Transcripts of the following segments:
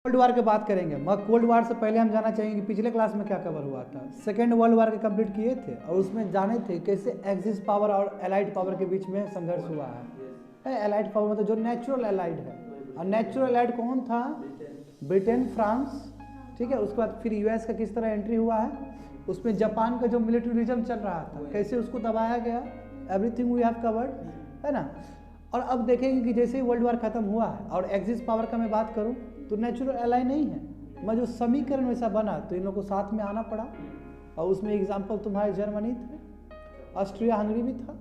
Cold war की बात करेंगे, मगर कोल्ड वार से पहले हम जानना चाहेंगे कि पिछले क्लास में क्या कवर हुआ था। सेकेंड वर्ल्ड वार के कंप्लीट किए थे और उसमें जाने थे कैसे एक्सिस पावर और एलाइड पावर के बीच में संघर्ष हुआ है। एलाइड पावर मतलब जो नेचुरल एलाइड है, और नेचुरल एलाइड कौन था? ब्रिटेन, फ्रांस, ठीक है। उसके बाद फिर यूएस का किस तरह एंट्री हुआ है, उसमें जापान का जो मिलिट्रिज्म चल रहा था कैसे उसको दबाया गया, एवरीथिंग वी हैव कवर्ड, है ना। और अब देखेंगे कि जैसे ही वर्ल्ड वार खत्म हुआ है और एक्सिस पावर का मैं बात करूं तो नेचुरल एलाई नहीं है, मगर जो समीकरण वैसा बना तो इन लोगों को साथ में आना पड़ा। और उसमें एग्जाम्पल तुम्हारे जर्मनी थे, ऑस्ट्रिया हंगरी भी था,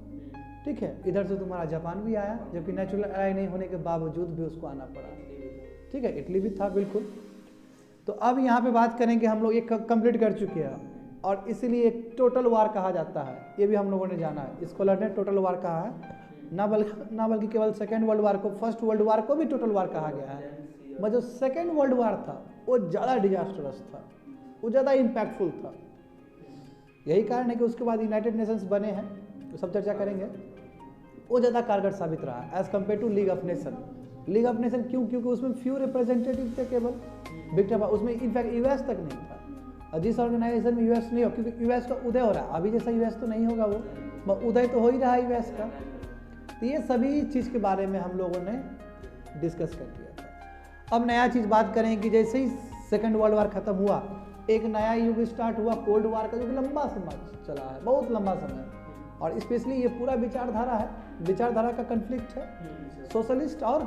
ठीक है। इधर से तुम्हारा जापान भी आया, जबकि नेचुरल एलाई नहीं होने के बावजूद भी उसको आना पड़ा, ठीक है। इटली भी था, बिल्कुल। तो अब यहाँ पे बात करेंगे, हम लोग एक कंप्लीट कर चुके हैं और इसीलिए एक टोटल वार कहा जाता है, ये भी हम लोगों ने जाना है। स्कॉलर ने टोटल वार कहा है, ना बल्कि केवल सेकेंड वर्ल्ड वार को, फर्स्ट वर्ल्ड वार को भी टोटल वार कहा गया है। मगर जो सेकेंड वर्ल्ड वार था वो ज़्यादा डिजास्टरस था, वो ज़्यादा इम्पैक्टफुल था। यही कारण है कि उसके बाद यूनाइटेड नेशंस बने हैं, तो सब चर्चा करेंगे। वो ज़्यादा कारगर साबित रहा as compare to league of nation. League of nation क्यों? क्योंकि उसमें फ्यू रिप्रेजेंटेटिव थे केवल, विक्टर, उसमें इनफैक्ट यूएस तक नहीं था। और जिस ऑर्गेनाइजेशन में यूएस नहीं हो, क्योंकि यूएस का उदय हो रहा है, अभी जैसा यूएस तो नहीं होगा, वो उदय तो हो ही रहा है यूएस का। तो ये सभी चीज़ के बारे में हम लोगों ने डिस्कस कर दिया था। अब नया चीज़ बात करें कि जैसे ही सेकेंड वर्ल्ड वार खत्म हुआ, एक नया युग स्टार्ट हुआ कोल्ड वार का, जो कि लंबा समय चला है, बहुत लंबा समय। और स्पेशली ये पूरा विचारधारा है, विचारधारा का कन्फ्लिक्ट है सोशलिस्ट और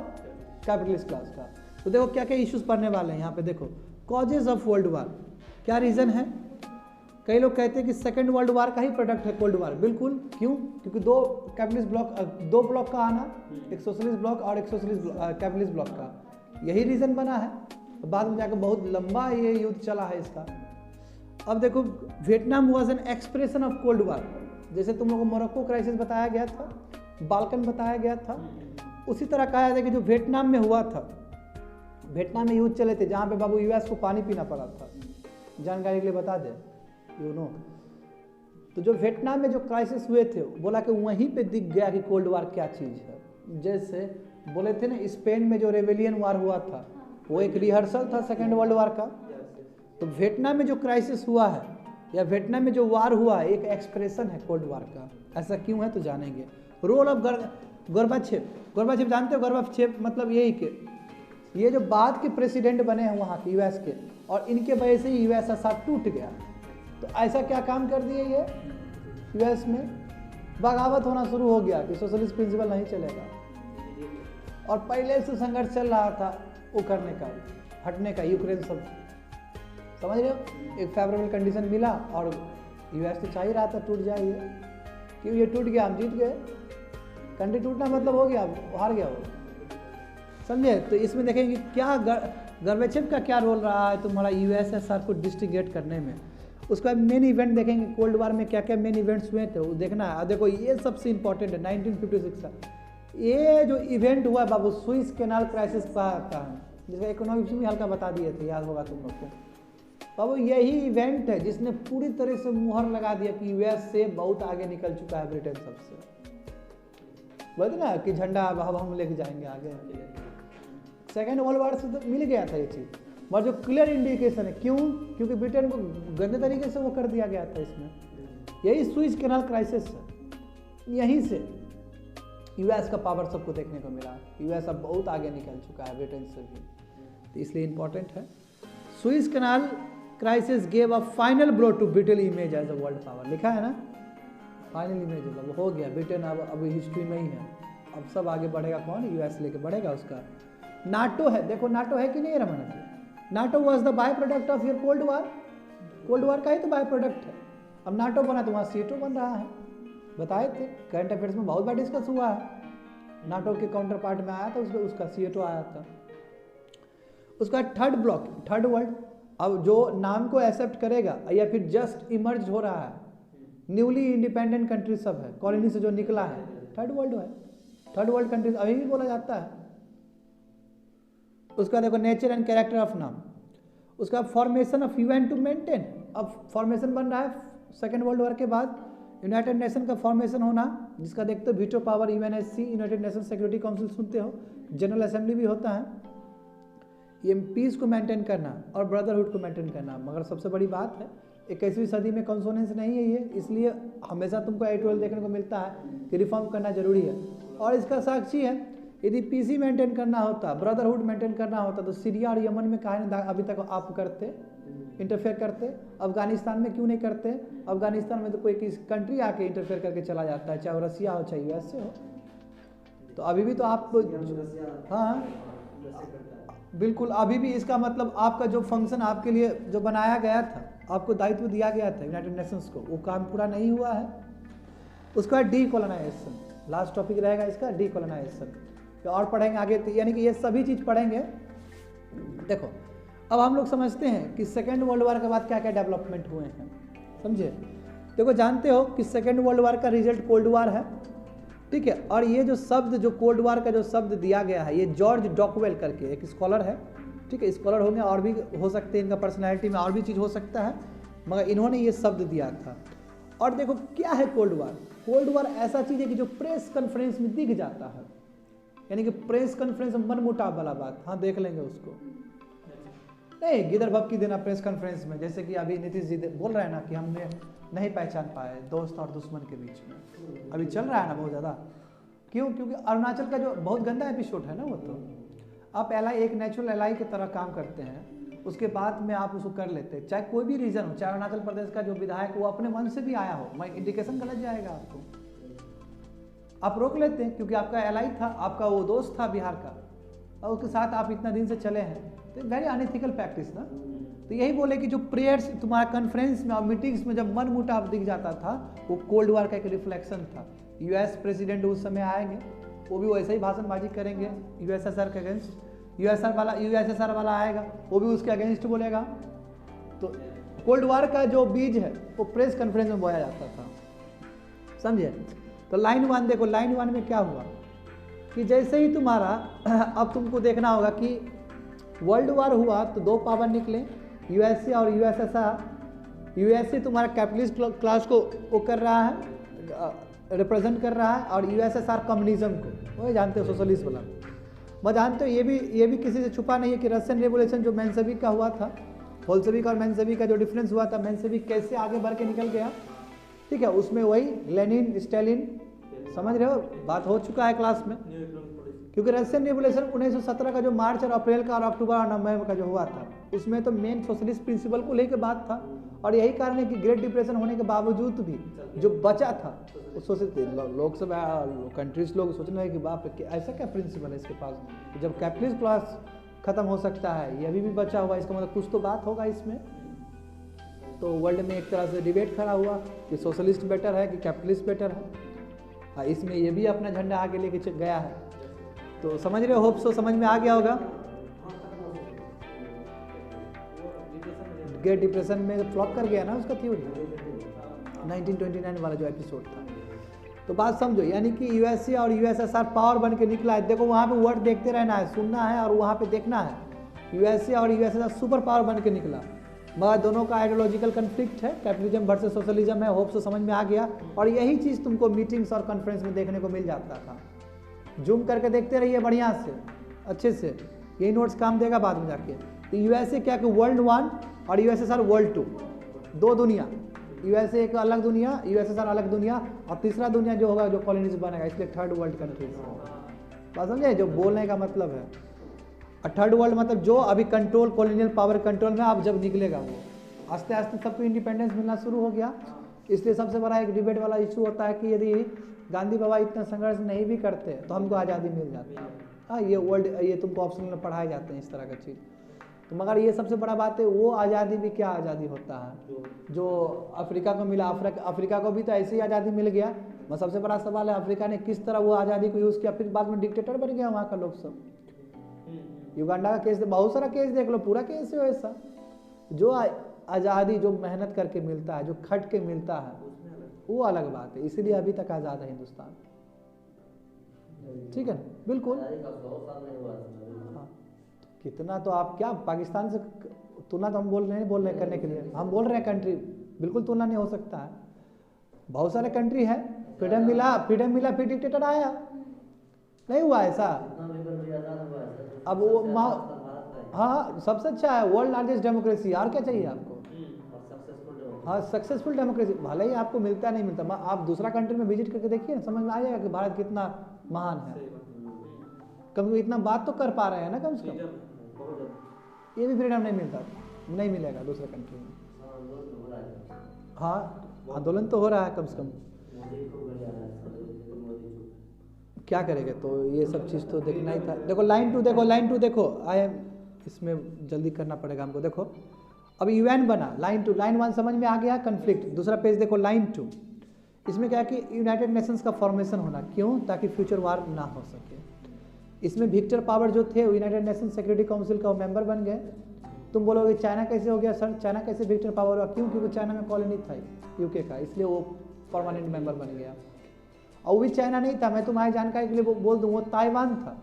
कैपिटलिस्ट क्लास का। तो देखो क्या क्या इश्यूज पढ़ने वाले हैं यहाँ पे। देखो कॉजेज ऑफ वर्ल्ड वार, क्या रीज़न है। कई लोग कहते हैं कि सेकेंड वर्ल्ड वार का ही प्रोडक्ट है कोल्ड वार। बिल्कुल, क्यों? क्योंकि दो कैपिटलिस्ट ब्लॉक, दो ब्लॉक का आना, एक सोशलिस्ट ब्लॉक और एक सोशलिस्ट कैपिटलिस्ट ब्लॉक का, यही रीज़न बना है। बाद में जाकर बहुत लंबा ये युद्ध चला है इसका। अब देखो, Vietnam was an expression of cold war. जैसे तुम लोगों को मोरक्को क्राइसिस बताया गया था, बाल्कन बताया गया था, उसी तरह कहा जाता है कि जो वियतनाम में हुआ था, वियतनाम में युद्ध चले थे जहाँ पे बाबू यूएस को पानी पीना पड़ा था। जानकारी के लिए बता दे, यू नो। तो जो वियतनाम में जो क्राइसिस हुए थे, बोला कि वहीं पे दिख गया कि कोल्ड वार क्या चीज़ है। जैसे बोले थे ना, स्पेन में जो रेवेलियन वार हुआ था वो एक रिहर्सल था सेकेंड वर्ल्ड वार का। तो वियतनाम में जो क्राइसिस हुआ है या वियतनाम में जो वार हुआ है, एक एक्सप्रेशन है कोल्ड वार का। ऐसा क्यों है तो जानेंगे। रोल ऑफ गोर्बाचेव, गोर्बाचेव जानते हो? गोर्बाचेव मतलब यही कि ये जो बाद के प्रेसिडेंट बने हैं वहाँ के यूएस के, और इनके वजह से ही यूएसएसआर टूट गया। तो ऐसा क्या काम कर दिए ये, यूएस में बगावत होना शुरू हो गया कि सोशलिस्ट प्रिंसिपल नहीं चलेगा। और पहले से संघर्ष चल रहा था वो करने का, हटने का, यूक्रेन सब, समझ रहे हो। एक फेवरेबल कंडीशन मिला और यूएस तो चाह ही रहा था टूट जाए ये, क्यों? ये टूट गया, हम जीत गए। कंट्री टूटना मतलब हो गया, हार गया वो, समझे। तो इसमें देखेंगे क्या गोर्बाचेव का क्या रोल रहा है तुम्हारा यूएसएसआर को डिस्ट्रीगेट करने में। उसके बाद मेन इवेंट देखेंगे, कोल्ड वार में क्या क्या मेन इवेंट्स हुए थे वो देखना है। देखो ये सबसे इंपॉर्टेंट है 1956 का ये जो इवेंट हुआ बाबू, सुइस कैनाल क्राइसिस का है, जिसका इकोनॉमिक्स में हल्का बता दिए थे, याद होगा तुम लोग को। बाबू यही इवेंट है जिसने पूरी तरह से मुहर लगा दिया कि यूएस से बहुत आगे निकल चुका है ब्रिटेन सबसे। बोलते ना कि झंडा अब हम लेके जाएंगे आगे। सेकेंड वर्ल्ड वार से तो मिल गया था ये चीज़, मगर जो क्लियर इंडिकेशन है, क्यों? क्योंकि ब्रिटेन को गंदे तरीके से वो कर दिया गया था इसमें। यही सुइस कैनाल क्राइसिस है, यहीं से यूएस का पावर सबको देखने को मिला। यूएस अब बहुत आगे निकल चुका है ब्रिटेन से भी, तो इसलिए इंपॉर्टेंट है। Suez canal crisis gave a final blow to Britain image as a world power, लिखा है ना, फाइनल इमेज अब हो गया। ब्रिटेन अब हिस्ट्री में ही है, अब सब आगे बढ़ेगा। कौन? यूएस लेके बढ़ेगा उसका। नाटो है, देखो नाटो है कि नहीं Raman ji? NATO was the by product of your cold war, cold war का ही तो बाय प्रोडक्ट है। अब नाटो बना तो वहाँ सीटो बन रहा है, बताए थे करंट अफेयर्स में बहुत बार डिस्कस हुआ है। नाटो के काउंटर पार्ट में आया था उसका सीएटो आया था। उसका थर्ड ब्लॉक, थर्ड वर्ल्ड, अब जो नाम को एक्सेप्ट करेगा या फिर जस्ट इमर्ज हो रहा है, न्यूली इंडिपेंडेंट कंट्री सब है, कॉलोनी से जो निकला है, थर्ड वर्ल्ड है। थर्ड वर्ल्ड कंट्रीज अभी भी बोला जाता है। उसका देखो नेचर एंड कैरेक्टर ऑफ नाम, उसका formation of UN to maintain. अब फॉर्मेशन बन रहा है सेकेंड वर्ल्ड वॉर के बाद, यूनाइटेड नेशन का फॉर्मेशन होना, जिसका देखते हो veto power, UNSC, United nation security council सुनते हो, जनरल असेंबली भी होता है। ये पीस को मेंटेन करना और ब्रदरहुड को मेंटेन करना। मगर सबसे बड़ी बात है 21वीं सदी में कॉन्सोनेंस नहीं है ये, इसलिए हमेशा तुमको एडिटोरियल देखने को मिलता है कि रिफॉर्म करना जरूरी है। और इसका साक्षी है, यदि पीसी मेंटेन करना होता, ब्रदरहुड मेंटेन करना होता, तो सीरिया और यमन में काहे अभी तक आप करते, इंटरफेयर करते? अफगानिस्तान में क्यों नहीं करते? अफगानिस्तान में तो कोई किसी कंट्री आके इंटरफेयर करके चला जाता है, चाहे वो रसिया हो चाहे यूएसए हो। तो अभी भी तो आप, हाँ बिल्कुल, अभी भी इसका मतलब आपका जो फंक्शन आपके लिए जो बनाया गया था, आपको दायित्व दिया गया था यूनाइटेड नेशंस को, वो काम पूरा नहीं हुआ है। उसका डीकोलोनाइजेशन लास्ट टॉपिक रहेगा इसका, डीकोलोनाइजेशन। तो और पढ़ेंगे आगे, तो यानी कि ये सभी चीज़ पढ़ेंगे। देखो अब हम लोग समझते हैं कि सेकेंड वर्ल्ड वार के बाद क्या क्या डेवलपमेंट हुए हैं, समझे? देखो जानते हो कि सेकेंड वर्ल्ड वार का रिजल्ट कोल्ड वार है, ठीक है। और ये जो शब्द, जो कोल्ड वार का जो शब्द दिया गया है, ये जॉर्ज डॉकवेल करके एक स्कॉलर है, ठीक है। स्कॉलर होंगे और भी हो सकते हैं, इनका पर्सनैलिटी में और भी चीज़ हो सकता है, मगर इन्होंने ये शब्द दिया था। और देखो क्या है कोल्ड वार? कोल्ड वार ऐसा चीज़ है कि जो प्रेस कॉन्फ्रेंस में दिख जाता है, यानी कि प्रेस कॉन्फ्रेंस में मनमुटाव वाला बात, हाँ देख लेंगे उसको, नहीं गिदर भपकी देना प्रेस कॉन्फ्रेंस में। जैसे कि अभी नीतीश जी बोल रहे हैं ना कि हमने नहीं पहचान पाए दोस्त और दुश्मन के बीच में, अभी चल रहा है ना बहुत ज़्यादा। क्यों? क्योंकि अरुणाचल का जो बहुत गंदा एपिसोड है ना, वो तो आप एलाई, एक नेचुरल एलाई की तरह काम करते हैं, उसके बाद में आप उसको कर लेते हैं, चाहे कोई भी रीज़न हो, चाहे अरुणाचल प्रदेश का जो विधायक वो अपने मन से भी आया हो, मैं इंडिकेशन गलत जाएगा आपको, आप रोक लेते हैं क्योंकि आपका एलाई था, आपका वो दोस्त था बिहार का, और उसके साथ आप इतना दिन से चले हैं, तो वेरी अनएथिकल प्रैक्टिस ना। तो यही बोले कि जो प्रेयर्स तुम्हारा कॉन्फ्रेंस में और मीटिंग्स में जब मन मुटाव दिख जाता था, वो कोल्ड वार का एक रिफ्लेक्शन था। यूएस प्रेसिडेंट उस समय आएंगे, वो भी वैसे ही भाषणबाजी करेंगे यूएसएसआर के अगेंस्ट, यूएसएसआर वाला आएगा, वो भी उसके अगेंस्ट बोलेगा। तो कोल्ड वार का जो बीज है वो प्रेस कॉन्फ्रेंस में बोया जाता था, समझे? तो लाइन 1 देखो, लाइन 1 में क्या हुआ कि जैसे ही तुम्हारा अब तुमको देखना होगा कि वर्ल्ड वार हुआ तो दो पावर निकले, यूएसए और यूएसएसआर। यूएसए तुम्हारा कैपिटलिस्ट क्लास को वो कर रहा है, रिप्रेजेंट कर रहा है, और यूएसएसआर कम्युनिज्म को, वो जानते हो सोशलिस्ट वाला। मैं जानते हो ये भी किसी से छुपा नहीं है कि रशियन रेवोल्यूशन जो मेंशेविक का हुआ था, बोल्शेविक और मेंशेविक का जो डिफरेंस हुआ था, मेंशेविक कैसे आगे बढ़ के निकल गया, ठीक है, उसमें वही लेनिन स्टालिन, समझ रहे हो, बात हो चुका है क्लास में। क्योंकि रशियन रिवोल्यूशन 1917 का जो मार्च और अप्रैल का और अक्टूबर और नवंबर का जो हुआ था, उसमें तो मेन सोशलिस्ट प्रिंसिपल को लेकर बात था। और यही कारण है कि ग्रेट डिप्रेशन होने के बावजूद भी जो बचा था वो सोचते लोग सब, कंट्रीज लोग सोचने लगे कि बाप रे ऐसा क्या प्रिंसिपल है इसके पास, जब कैपिटलिस्ट क्लास खत्म हो सकता है, ये अभी भी बचा हुआ, इसका मतलब कुछ तो बात होगा इसमें। तो वर्ल्ड में एक तरह से डिबेट खड़ा हुआ कि सोशलिस्ट बेटर है कि कैपिटलिस्ट बेटर है। हाँ, इसमें ये भी अपना झंडा आगे लेके गया है। तो समझ रहे हो, होप सो समझ में आ गया होगा। ग्रेट डिप्रेशन में फ्लॉप कर गया ना उसका थ्योरी, 1929 वाला जो एपिसोड था। तो बात समझो, यानी कि यूएसए और यूएसएसआर पावर बन के निकला है। देखो वहाँ पे वर्ड देखते रहना है, सुनना है और वहाँ पे देखना है। यूएसए और यूएसएसआर सुपर पावर बन के निकला, मगर दोनों का आइडियोलॉजिकल कन्फ्लिक्ट है, कैपिटलिज्म वर्सेस सोशलिज्म है। होप सो समझ में आ गया। और यही चीज़ तुमको मीटिंग्स और कॉन्फ्रेंस में देखने को मिल जाता था। जूम करके देखते रहिए बढ़िया से, अच्छे से, यही नोट्स काम देगा बाद में जाके। तो यूएसए क्या कि वर्ल्ड 1 और यूएसएसआर वर्ल्ड 2, दो दुनिया, यूएसए एक अलग दुनिया, यूएसएसआर अलग दुनिया, और तीसरा दुनिया जो होगा जो कॉलोनीज बनेगा, इसलिए थर्ड वर्ल्ड कंट्रीज। बात समझे जो बोलने का मतलब है। और थर्ड वर्ल्ड मतलब जो अभी कंट्रोल, कॉलोनियल पावर कंट्रोल में अब जब निकलेगा, वो आस्ते आस्ते सबको इंडिपेंडेंस मिलना शुरू हो गया। इसलिए सबसे बड़ा एक डिबेट वाला इशू होता है कि यदि गांधी बाबा इतना संघर्ष नहीं भी करते तो हमको आज़ादी मिल जाती है। हाँ, ये वर्ल्ड, ये तुमको ऑप्शन में पढ़ाए जाते हैं इस तरह का चीज़। तो मगर ये सबसे बड़ा बात है, वो आज़ादी भी क्या आज़ादी होता है जो अफ्रीका को मिला। अफ्रीका को भी तो ऐसे ही आज़ादी मिल गया। मैं सबसे बड़ा सवाल है अफ्रीका ने किस तरह वो आज़ादी को यूज़ किया, फिर बाद में डिक्टेटर बन गया वहाँ का लोग सब। युगांडा का केस, बहुत सारा केस देख लो, पूरा केस है ऐसा। जो आज़ादी जो मेहनत करके मिलता है, जो खट के मिलता है, वो अलग बात है। इसीलिए अभी तक आज़ाद है हिंदुस्तान, ठीक है ना, बिल्कुल। हाँ, कितना तो आप क्या पाकिस्तान से तुलना तो हम बोल रहे करने के लिए, हम बोल रहे हैं कंट्री, बिल्कुल तुलना नहीं हो सकता है। बहुत सारे कंट्री है, फ्रीडम मिला फिर डिक्टेटर आया, नहीं हुआ ऐसा। अब वो हाँ सबसे अच्छा है, वर्ल्ड लार्जेस्ट डेमोक्रेसी, और क्या चाहिए आपको। हाँ सक्सेसफुल डेमोक्रेसी, भले ही आपको मिलता नहीं मिलता, आप दूसरा कंट्री में विजिट करके देखिए ना, समझ में आ जाएगा कि भारत कितना महान है। कम से इतना बात तो कर पा रहे हैं ना कम से कम, ये भी फ्रीडम नहीं मिलता, नहीं मिलेगा दूसरे कंट्री में। हाँ आंदोलन तो हो रहा है कम से कम, क्या करेंगे, तो ये सब चीज़ तो देखना ही था। देखो लाइन 2 देखो, लाइन 2 देखो, इसमें जल्दी करना पड़ेगा हमको। देखो अब यूएन बना, लाइन 2, लाइन 1 समझ में आ गया, कन्फ्लिक्ट। दूसरा पेज देखो लाइन 2, इसमें क्या है कि यूनाइटेड नेशंस का फॉर्मेशन होना, क्यों, ताकि फ्यूचर वार ना हो सके। इसमें विक्टर पावर जो थे वो यूनाइटेड नेशन सिक्योरिटी काउंसिल का मेंबर बन गए। तुम बोलोगे चाइना कैसे हो गया सर, चाइना कैसे विक्टर पावर हुआ, क्यों, क्योंकि चाइना में कॉलोनी था यूके का, इसलिए वो परमानेंट मेंबर बन गया। और वो भी चाइना नहीं था, मैं तुम्हारी जानकारी के लिए बोल दूँ, वो ताइवान था,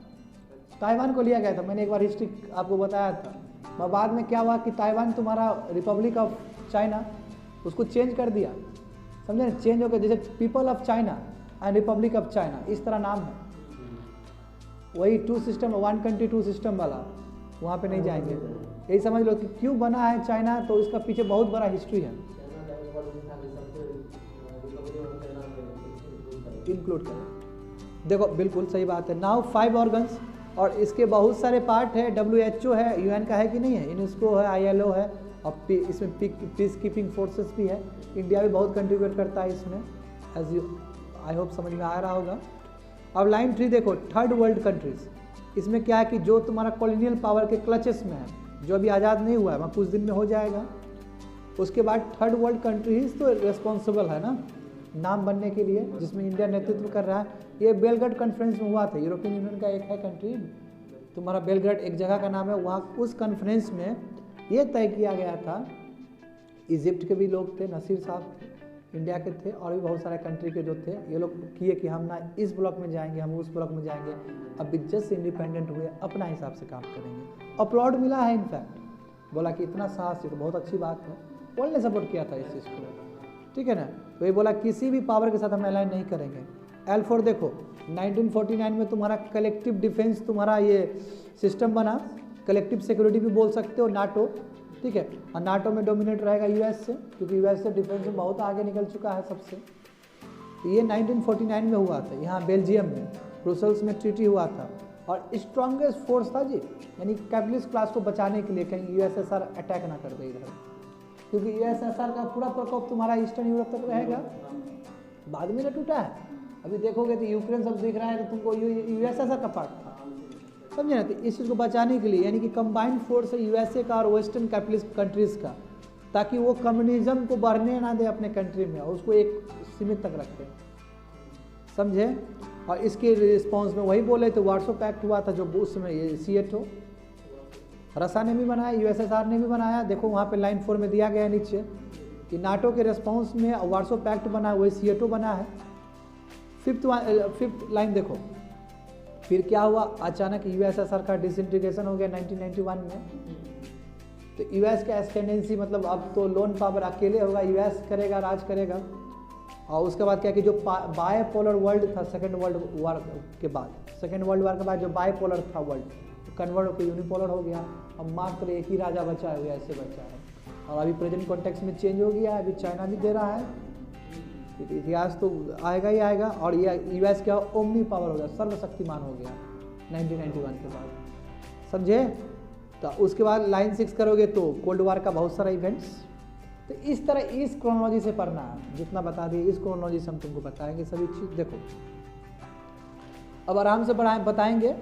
ताइवान को लिया गया था, मैंने एक बार हिस्ट्री आपको बताया था। और बाद में क्या हुआ कि ताइवान तुम्हारा रिपब्लिक ऑफ चाइना, उसको चेंज कर दिया, समझे ना, चेंज हो गया, जैसे people of China and Republic of China, इस तरह नाम है। वही 2 सिस्टम, 1 कंट्री 2 सिस्टम वाला, वहाँ पे नहीं जाएंगे। यही समझ लो कि क्यों बना है चाइना, तो इसका पीछे बहुत बड़ा हिस्ट्री है, इंक्लूड करें। देखो बिल्कुल सही बात है। नाउ 5 ऑर्गन्स, और इसके बहुत सारे पार्ट है, WHO है, यूएन का है कि नहीं है, यूनेस्को है, ILO है, और इसमें पीस कीपिंग फोर्सेस भी है। इंडिया भी बहुत कंट्रीब्यूट करता है इसमें, एज यू आई होप समझ में आ रहा होगा। अब लाइन 3 देखो, थर्ड वर्ल्ड कंट्रीज, इसमें क्या है कि जो तुम्हारा कॉलोनियल पावर के क्लचेस में है, जो अभी आज़ाद नहीं हुआ है, वहाँ कुछ दिन में हो जाएगा। उसके बाद थर्ड वर्ल्ड कंट्रीज तो रिस्पॉन्सिबल है ना नाम बनने के लिए, जिसमें इंडिया नेतृत्व कर रहा है। ये बेलग्रेड कॉन्फ्रेंस में हुआ था, यूरोपियन यूनियन का एक है कंट्री तुम्हारा बेलग्रेड, एक जगह का नाम है, वहाँ उस कॉन्फ्रेंस में ये तय किया गया था, इजिप्ट के भी लोग थे, नसीर साहब थे, इंडिया के थे, और भी बहुत सारे कंट्री के जो थे, ये लोग किए कि हम ना इस ब्लॉक में जाएंगे, हम उस ब्लॉक में जाएंगे, अब जस्ट इंडिपेंडेंट हुए अपना हिसाब से काम करेंगे। अपलॉड मिला है, इनफैक्ट बोला कि इतना साहस, तो बहुत अच्छी बात है, वर्ल्ड ने सपोर्ट किया था इस चीज़ को, ठीक है ना। तो ये बोला किसी भी पावर के साथ हम अलाइन नहीं करेंगे। L4 देखो, 1949 में तुम्हारा कलेक्टिव डिफेंस तुम्हारा ये सिस्टम बना, कलेक्टिव सिक्योरिटी भी बोल सकते हो, नाटो, ठीक है। और नाटो में डोमिनेट रहेगा यूएस से, क्योंकि यूएस से डिफेंस में बहुत आगे निकल चुका है सबसे। ये 1949 में हुआ था, यहाँ बेल्जियम में ब्रुसेल्स में ट्रीटी हुआ था, और स्ट्रॉन्गेस्ट फोर्स था जी, यानी कैपिटलिस्ट क्लास को बचाने के लिए, कहीं यूएसएसआर अटैक ना कर दे इधर, क्योंकि यूएसएसआर का पूरा प्रकोप तुम्हारा ईस्टर्न यूरोप तक रहेगा, बाद में ना टूटा है। अभी देखोगे तो यूक्रेन सब दिख रहा है, तो तुमको यूएसएसआर का पार्ट था, समझे ना। तो इस चीज़ को बचाने के लिए, यानी कि कंबाइंड फोर्स है यूएसए का और वेस्टर्न कैपिटलिस्ट कंट्रीज़ का, ताकि वो कम्युनिज्म को बढ़ने ना दे अपने कंट्री में, और उसको एक सीमित तक रखे, समझे। और इसके रिस्पॉन्स में वही बोले थे, वार्सो पैक्ट हुआ था जो उस समय, ये सीएटो रसा ने भी बनाया, यूएसएसआर ने भी बनाया। देखो वहाँ पे लाइन 4 में दिया गया है नीचे कि नाटो के रिस्पॉन्स में वार्सो पैक्ट बना, वही सीएटो बना है। फिफ्थ लाइन देखो, फिर क्या हुआ, अचानक यूएसएसआर का डिसइंटीग्रेशन हो गया 1991 में। तो यूएस का एस्टेंडेंसी, मतलब अब तो लोन पावर अकेले होगा, यूएस करेगा, राज करेगा। और उसके बाद क्या कि जो बायपोलर वर्ल्ड था सेकेंड वर्ल्ड वार के बाद, जो बायपोलर था वर्ल्ड, तो कन्वर्ट होकर यूनिपोलर हो गया। अब मात्र एक ही राजा बचा है, ऐसे बचा है। और अभी प्रेजेंट कॉन्टेक्स्ट में चेंज हो गया है, अभी चाइना भी दे रहा है, इतिहास तो आएगा ही आएगा। और ये यूएस क्या ओमनी पावर हो गया, सर्वशक्तिमान हो गया 1991 के बाद, समझे। तो उसके बाद लाइन 6 करोगे तो कोल्ड वार का बहुत सारा इवेंट्स। तो इस तरह इस क्रोनोलॉजी से पढ़ना है, जितना बता दिए इस क्रोनोलॉजी से हम तुमको बताएंगे सभी चीज़। देखो अब आराम से बताएंगे,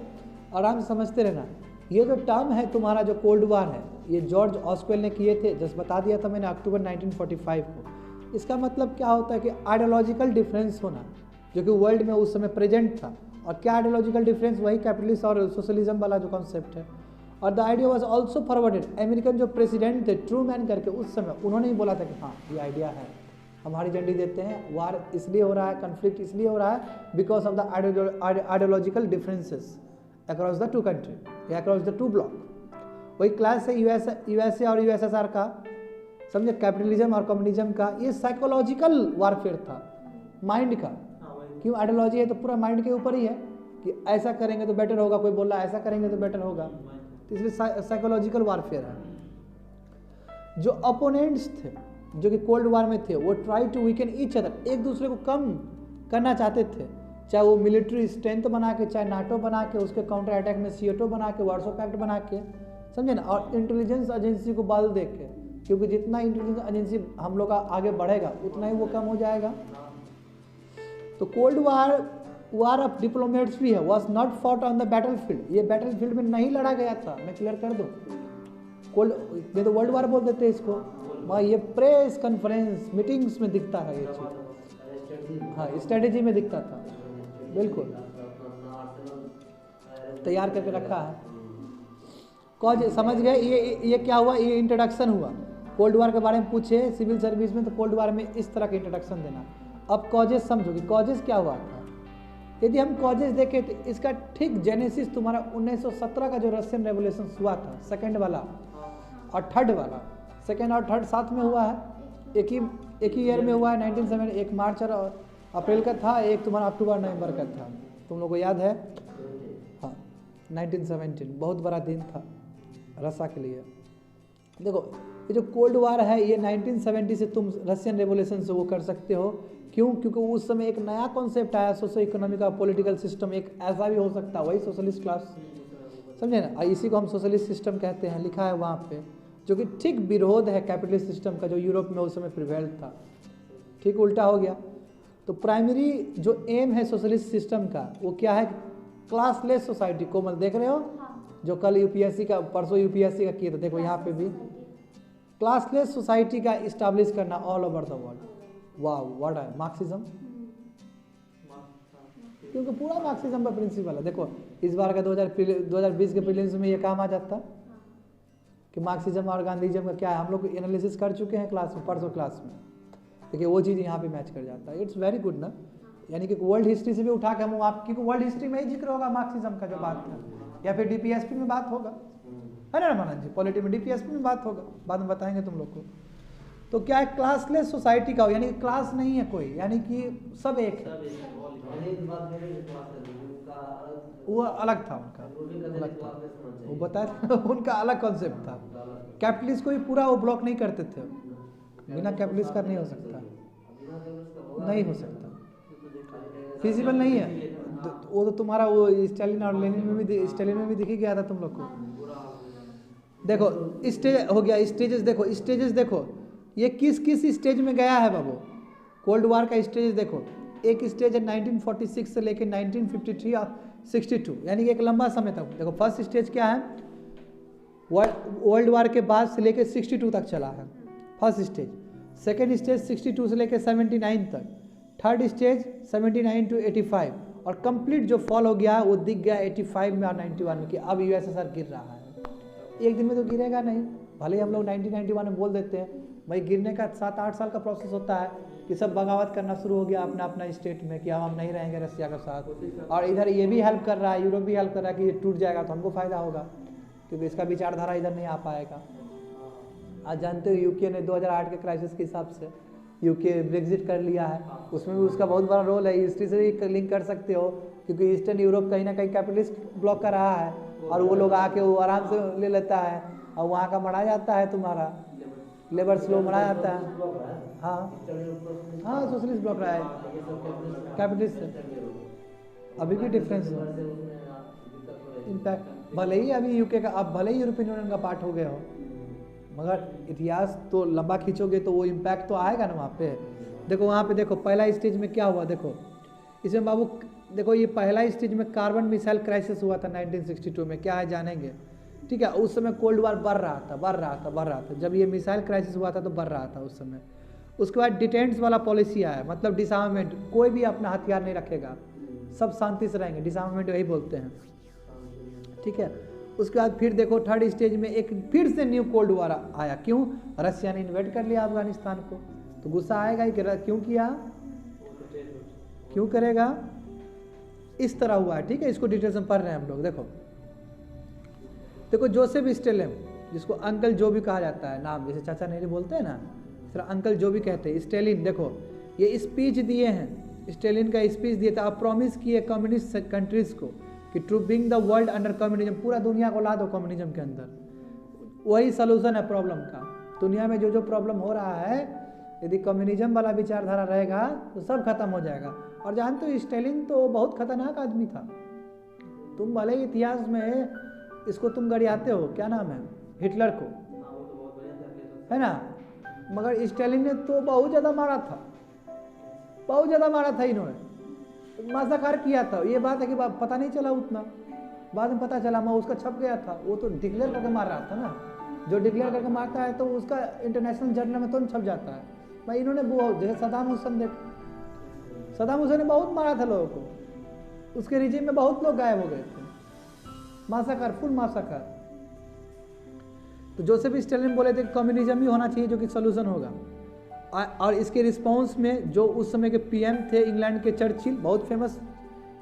आराम से समझते रहना। ये जो टर्म है तुम्हारा, जो कोल्ड वार है, ये जॉर्ज ऑस्वेल ने किए थे, जस्ट बता दिया था मैंने, अक्टूबर 1945 को। इसका मतलब क्या होता है कि आइडियोलॉजिकल डिफरेंस होना, जो कि वर्ल्ड में उस समय प्रेजेंट था। और क्या आइडियोलॉजिकल डिफरेंस, वही कैपिटलिस्ट और सोशलिज्म वाला जो कॉन्सेप्ट है। और the idea was also forwarded, American जो प्रेसिडेंट थे ट्रूमैन करके, उस समय उन्होंने ही बोला था कि हाँ ये आइडिया है, हम हरी झंडी देते हैं, वार इसलिए हो रहा है, कन्फ्लिक्ट इसलिए हो रहा है, because of the ideological differences across the two country, across the two block. वही क्लास है यूएसए और यूएसएसआर का, समझे, कैपिटलिज्म और कम्युनिज्म का। ये साइकोलॉजिकल वारफेयर था, माइंड का। क्यों, आइडियोलॉजी है तो पूरा माइंड के ऊपर ही है कि ऐसा करेंगे तो बेटर होगा, कोई बोल रहा है ऐसा करेंगे तो बेटर होगा, तो इसलिए साइकोलॉजिकल वारफेयर है। जो अपोनेंट्स थे जो कि कोल्ड वार में थे, वो try to weaken each other, एक दूसरे को कम करना चाहते थे, चाहे वो मिलिट्री स्ट्रेंथ बना के, चाहे नाटो बना के, उसके काउंटर अटैक में सीएटो बना के, वार्सो पैक्ट बना के, समझे ना, और इंटेलिजेंस एजेंसी को बल दे के, क्योंकि जितना इंटेलिजेंस एजेंसी हम लोग का आगे बढ़ेगा उतना ही वो कम हो जाएगा। तो कोल्ड वार ऑफ डिप्लोमेट्स भी है, was not fought on the battle field, ये बैटल फील्ड में नहीं लड़ा गया था, मैं क्लियर कर दूँ। कोल्ड ये तो वर्ल्ड वार बोल देते हैं इसको, वहाँ ये प्रेस कॉन्फ्रेंस मीटिंग्स में दिखता है ये चीज़, हाँ स्ट्रेटेजी में दिखता था, बिल्कुल तैयार करके रखा है। कॉज समझ गए, ये क्या हुआ, ये इंट्रोडक्शन हुआ। कोल्ड वार के बारे में पूछे सिविल सर्विस में तो कोल्ड वार में इस तरह का इंट्रोडक्शन देना। अब कॉजेस समझो कि कॉजेस क्या हुआ था। यदि हम कॉजेस देखें तो इसका ठीक जेनेसिस तुम्हारा 1917 का जो रशियन रेवोल्यूशन हुआ था, सेकंड वाला और थर्ड वाला, सेकंड और थर्ड साथ में हुआ है, एक ही ईयर में हुआ है 1907, एक मार्च और अप्रैल का था, एक तुम्हारा अक्टूबर नवंबर का था, तुम लोग को याद है, हाँ 1917 बहुत बड़ा दिन था रसा के लिए। देखो ये जो कोल्ड वार है ये 1970 से तुम रशियन रेवोल्यूशन से वो कर सकते हो, क्यों, क्योंकि उस समय एक नया कॉन्सेप्ट आया सोशो इकोनॉमिक का पॉलिटिकल सिस्टम, एक ऐसा भी हो सकता है, वही सोशलिस्ट क्लास, समझे ना, इसी को हम सोशलिस्ट सिस्टम कहते हैं, लिखा है वहाँ पे, जो कि ठीक विरोध है कैपिटलिस्ट सिस्टम का जो यूरोप में उस समय प्रिवेल था, ठीक उल्टा हो गया। तो प्राइमरी जो एम है सोशलिस्ट सिस्टम का वो क्या है, क्लासलेस सोसाइटी। कोमल देख रहे हो जो कल यूपीएससी का, परसों यूपीएससी का किया था, देखो यहाँ पे भी क्लासलेस सोसाइटी का इस्टेब्लिश करना ऑल ओवर द वर्ल्ड। वाह व्हाट है मार्क्सिज्म, क्योंकि पूरा मार्क्सिज्म का प्रिंसिपल है। देखो इस बार का 2020 के प्रीलिम्स में ये काम आ जाता कि मार्क्सिज्म और गांधीज्म का क्या है, हम लोग एनालिसिस कर चुके हैं क्लास में, परसों क्लास में, देखिए वो चीज़ यहाँ पे मैच कर जाता है। इट्स वेरी गुड ना, यानी कि वर्ल्ड हिस्ट्री से भी उठा के हम आप, क्योंकि वर्ल्ड हिस्ट्री में ही जिक्र होगा मार्क्सिज्म का जो बात था, या फिर डीपीएसपी में बात होगा, है ना मानंद जी, पॉलिटी में डीपीएसपी में बात होगा, बाद में बताएंगे तुम लोग को। तो क्या है, क्लासलेस सोसाइटी का हो, यानी क्लास नहीं है कोई, यानी कि सब एक है, वो अलग था उनका, अलग था, वो बताया उनका अलग कॉन्सेप्ट था। कैपिटलिस्ट को भी पूरा वो ब्लॉक नहीं करते थे, बिना कैपिटलिस्ट का नहीं हो सकता, नहीं हो सकता, फिजिबल नहीं है। वो तो तुम्हारा वो स्टालिन और लेनिन में भी, स्टालिन में भी दिख ही गया था तुम लोग को। देखो स्टेज हो गया, स्टेजेस देखो, स्टेजेस देखो ये किस किस स्टेज में गया है बाबू, कोल्ड वार का स्टेज देखो, एक स्टेज है 1946 से लेकर 1953 और 62, यानी कि एक लंबा समय तक। देखो फर्स्ट स्टेज क्या है, वर्ल्ड वार के बाद से लेकर 62 तक चला है फर्स्ट स्टेज, सेकेंड स्टेज 62 से लेकर 79 तक, थर्ड स्टेज 79 to 85, और कंप्लीट जो फॉल हो गया वो दिख गया 85 में और 91 में कि अब यूएसएसआर गिर रहा है। एक दिन में तो गिरेगा नहीं, भले ही हम लोग 1991 में बोल देते हैं, भाई गिरने का 7-8 साल का प्रोसेस होता है कि सब बगावत करना शुरू हो गया अपना अपना स्टेट में कि हम नहीं रहेंगे रसिया के साथ, और इधर ये भी हेल्प कर रहा है, यूरोप भी हेल्प कर रहा है कि ये टूट जाएगा तो हमको फ़ायदा होगा, क्योंकि इसका विचारधारा इधर नहीं आ पाएगा। आज जानते हो यूके ने 2008 के क्राइसिस के हिसाब से यूके ब्रेग्जिट कर लिया है, उसमें भी उसका बहुत बड़ा रोल है, हिस्ट्री से भी लिंक कर सकते हो, क्योंकि ईस्टर्न यूरोप कहीं ना कहीं कैपिटलिस्ट ब्लॉक कर रहा है, और वो लोग आके वो आराम से ले लेता है, और वहाँ का मरा जाता है, तुम्हारा लेबर स्लो मरा जाता है। हाँ हाँ सोशलिस्ट ब्लॉक रहा है, कैपिटलिस्ट से अभी भी डिफरेंस है, इम्पैक्ट भले ही अभी यूके का, अब भले ही यूरोपियन यूनियन का पार्ट हो गए हो, मगर इतिहास तो लंबा खींचोगे तो वो इम्पैक्ट तो आएगा ना वहाँ पे। देखो वहाँ पे देखो पहला स्टेज में क्या हुआ, देखो इसमें बाबू देखो ये पहला स्टेज में कार्बन मिसाइल क्राइसिस हुआ था 1962 में, क्या है जानेंगे, ठीक है। उस समय कोल्ड वार बढ़ रहा था, जब ये मिसाइल क्राइसिस हुआ था तो बढ़ रहा था उस समय। उसके बाद डिटेंट्स वाला पॉलिसी आया, मतलब डिसआर्ममेंट, कोई भी अपना हथियार नहीं रखेगा, सब शांति से रहेंगे, डिसआर्ममेंट वही बोलते हैं, ठीक है। उसके बाद फिर देखो थर्ड स्टेज में एक फिर से न्यू कोल्ड वार आया, क्यों, रशिया ने इन्वेट कर लिया अफगानिस्तान को, तो गुस्सा आएगा ही कि क्यों किया, क्यों करेगा, इस तरह हुआ है, ठीक है। इसको डिटेल्स में पढ़ रहे हैं हम लोग। देखो जोसेफ स्टेलिन, जिसको अंकल जो भी कहा जाता है, नाम जैसे चाचा नेहरू बोलते हैं ना, इस तरह अंकल जो भी कहते हैं, स्टेलिन देखो ये स्पीच दिए हैं, स्टेलिन का स्पीच दिया था, आप प्रॉमिस किए कम्युनिस्ट कंट्रीज को कि to bring the world under communism, पूरा दुनिया को ला दो कम्युनिज्म के अंदर, वही सलूशन है प्रॉब्लम का। दुनिया में जो जो प्रॉब्लम हो रहा है, यदि कम्युनिज्म वाला विचारधारा रहेगा तो सब खत्म हो जाएगा। और जानते हो स्टालिन तो बहुत खतरनाक आदमी था। तुम भले ही इतिहास में इसको तुम गरियाते हो, क्या नाम है, हिटलर को, है ना, मगर स्टालिन ने तो बहुत ज़्यादा मारा था, बहुत ज़्यादा मारा था इन्होंने, मासाकार किया था। ये बात है कि पता नहीं चला उतना, बाद में पता चला, मैं उसका छप गया था। वो तो डिक्लेयर करके मार रहा था ना, जो डिक्लेयर करके मारता है तो उसका इंटरनेशनल जर्नल में तो छप जाता है। भाई इन्होंने बहुत, जैसे सदाम हुसैन देखो, सदाम हुसैन ने बहुत मारा था लोगों को, उसके रिजीम में बहुत लोग गायब हो गए थे, मासाकार, फुल मासाकार। तो जोसेफ स्टालिन बोले थे कम्युनिज्म ही होना चाहिए जो कि सोल्यूशन होगा। और इसके रिस्पॉन्स में जो उस समय के पीएम थे इंग्लैंड के, चर्चिल, बहुत फेमस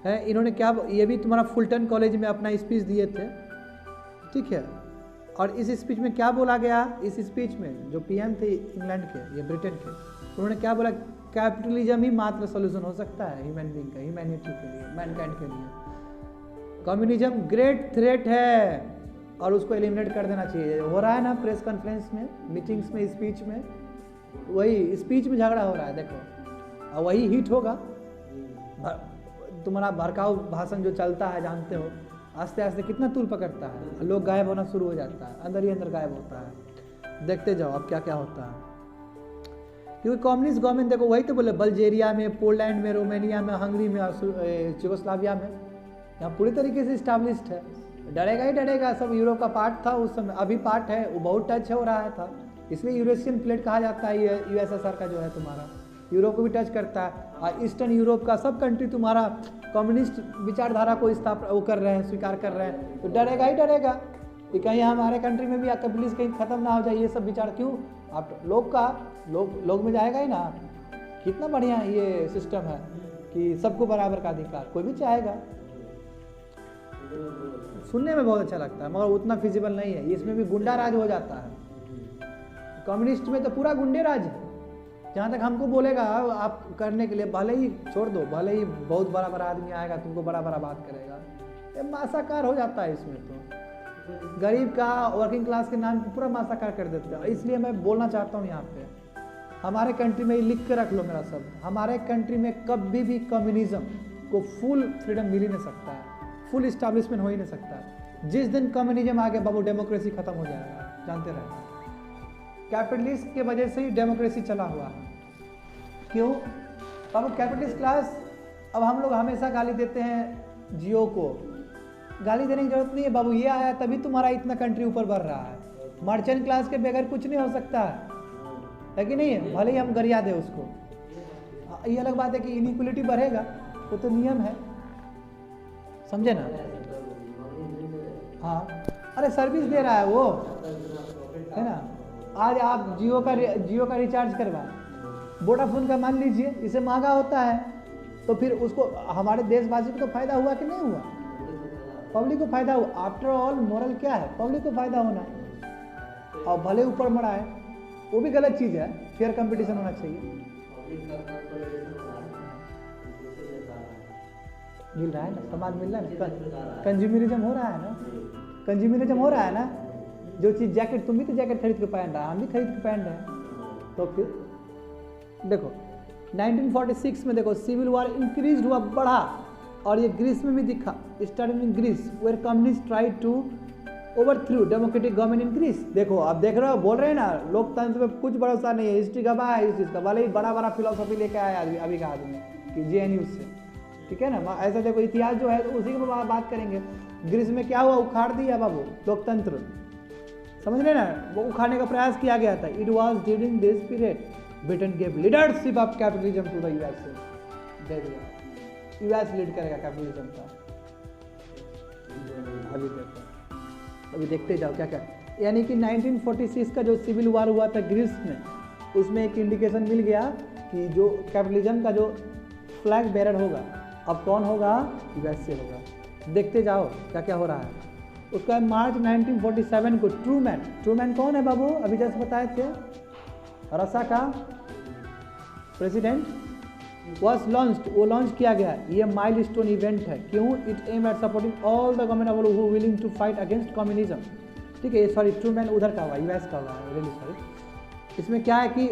है, इन्होंने क्या, ये भी तुम्हारा फुलटन कॉलेज में अपना स्पीच दिए थे, ठीक है। और इस स्पीच में क्या बोला गया, इस स्पीच में जो पीएम थे इंग्लैंड के, ये ब्रिटेन के, उन्होंने क्या बोला, कैपिटलिज्म ही मात्र सोल्यूशन हो सकता है ह्यूमन बीइंग का, ह्यूमैनिटी के लिए, मैनकाइंड के लिए। कम्युनिज्म ग्रेट थ्रेट है और उसको एलिमिनेट कर देना चाहिए। हो रहा है ना प्रेस कॉन्फ्रेंस में, मीटिंग्स में, स्पीच में, वही स्पीच में झगड़ा हो रहा है, देखो, और वही हिट होगा। तुम्हारा भड़काऊ भाषण जो चलता है, जानते हो, आस्ते आस्ते कितना तूल पकड़ता है, लोग गायब होना शुरू हो जाता है, अंदर ही अंदर गायब होता है। देखते जाओ अब क्या क्या होता है, क्योंकि कम्युनिस्ट गवर्नमेंट देखो, वही तो बोले, बल्गेरिया में, पोलैंड में, रोमानिया में, हंगरी में, यूगोस्लाविया में, यहाँ पूरी तरीके से इस्टेब्लिश्ड है। डरेगा ही डरेगा, सब यूरोप का पार्ट था उस समय, अभी पार्ट है, वो बहुत टच हो रहा था, इसलिए यूरेशियन प्लेट कहा जाता है। ये यूएसएसआर का जो है तुम्हारा, यूरोप को भी टच करता है, और ईस्टर्न यूरोप का सब कंट्री तुम्हारा कम्युनिस्ट विचारधारा को वो कर रहे हैं, स्वीकार कर रहे हैं। तो डरेगा ही डरेगा कि कहीं हमारे कंट्री में भी कैपिटलिज्म कहीं खत्म ना हो जाए, ये सब विचार। क्यों, आप लोग में जाएगा ही ना। कितना बढ़िया ये सिस्टम है कि सबको बराबर का अधिकार, कोई भी चाहेगा। सुनने में बहुत अच्छा लगता है मगर उतना फिजिबल नहीं है, इसमें भी गुंडा राज हो जाता है। कम्युनिस्ट में तो पूरा गुंडे राज है, जहाँ तक हमको बोलेगा आप करने के लिए, भले ही छोड़ दो, भले ही बहुत बड़ा बड़ा आदमी आएगा तुमको बड़ा बड़ा बात करेगा, ये मासाकार हो जाता है इसमें। तो गरीब का, वर्किंग क्लास के नाम पे पूरा मासाकार कर देते हैं। इसलिए मैं बोलना चाहता हूँ यहाँ पे, हमारे कंट्री में लिख के रख लो मेरा सब, हमारे कंट्री में कभी भी कम्युनिज्म को फुल फ्रीडम मिल ही नहीं सकता है, फुल इस्टेब्लिशमेंट हो ही नहीं सकता है। जिस दिन कम्युनिज्म आ गया बाबू, डेमोक्रेसी खत्म हो जाएगा, जानते रहे। कैपिटलिस्ट के वजह से ही डेमोक्रेसी चला हुआ है। क्यों बाबू, कैपिटलिस्ट क्लास, अब हम लोग हमेशा गाली देते हैं जियो को, गाली देने की जरूरत नहीं है बाबू, ये आया तभी तुम्हारा इतना कंट्री ऊपर बढ़ रहा है। मर्चेंट क्लास के बगैर कुछ नहीं हो सकता है कि नहीं है, भले ही हम गरिया दे उसको। ये अलग बात है कि इनइक्वलिटी बढ़ेगा, वो तो नियम है, समझे ना। हाँ, अरे सर्विस दे रहा है वो, है ना। आज आप जियो का रिचार्ज करवाएं, वोडाफोन का मान लीजिए, इसे महंगा होता है, तो फिर उसको हमारे देशवासी को तो फायदा हुआ कि नहीं हुआ, पब्लिक को फायदा हुआ। आफ्टर ऑल मोरल क्या है, पब्लिक को फायदा होना है। और भले ऊपर मरा है वो भी गलत चीज़ है, फेयर कंपटीशन होना चाहिए। मिल रहा है ना, समाज मिल रहा है ना, कंज्यूमरिज्म हो रहा है ना, कंज्यूमरिज्म हो रहा है ना। जो चीज़ जैकेट, तुम भी तो जैकेट खरीद के पहन रहा है, हम भी खरीद के पहन रहे हैं। तो फिर देखो 1946 में देखो सिविल वॉर इंक्रीज हुआ, बढ़ा, और ये ग्रीस में भी दिखा, starting in Greece where communist try to overthrow democratic government in Greece. देखो आप देख रहे हो, बोल रहे हैं ना, लोकतंत्र में कुछ भरोसा नहीं है, हिस्ट्री गवाह है इस चीज़ का, भले ही बड़ा बड़ा फिलोसॉफी लेके आया अभी का आदमी कि JNU से, ठीक है ना। ऐसा देखो इतिहास जो है तो उसी की बात करेंगे। ग्रीस में क्या हुआ, उखाड़ दिया बाबू लोकतंत्र, समझ रहे ना, वो उखाड़ने का प्रयास किया गया था। It was during this period Britain gave leadership of capitalism to the USA. दे दिया, यूएस लीड करेगा कैपिटलिज्म का। अभी देखो, अभी देखते जाओ क्या क्या, यानी कि 1946 का जो सिविल वॉर हुआ था ग्रीस में, उसमें एक इंडिकेशन मिल गया कि जो कैपिटलिज्म का जो फ्लैग बेरर होगा, अब कौन होगा, यूएसए होगा। देखते जाओ क्या क्या हो रहा है। उसका मार्च 1947 को ट्रूमैन कौन है बाबू, अभी जैसे बताए थे, रसा का प्रेसिडेंट, वॉज लॉन्च्ड, वो लॉन्च किया गया है। ये माइलस्टोन इवेंट है। क्यों? It aim at supporting all the government of who willing to fight against communism. ठीक है, ये सॉरी ट्रूमैन उधर का हुआ, यूएस का हुआ है, रियली सॉरी। इसमें क्या है कि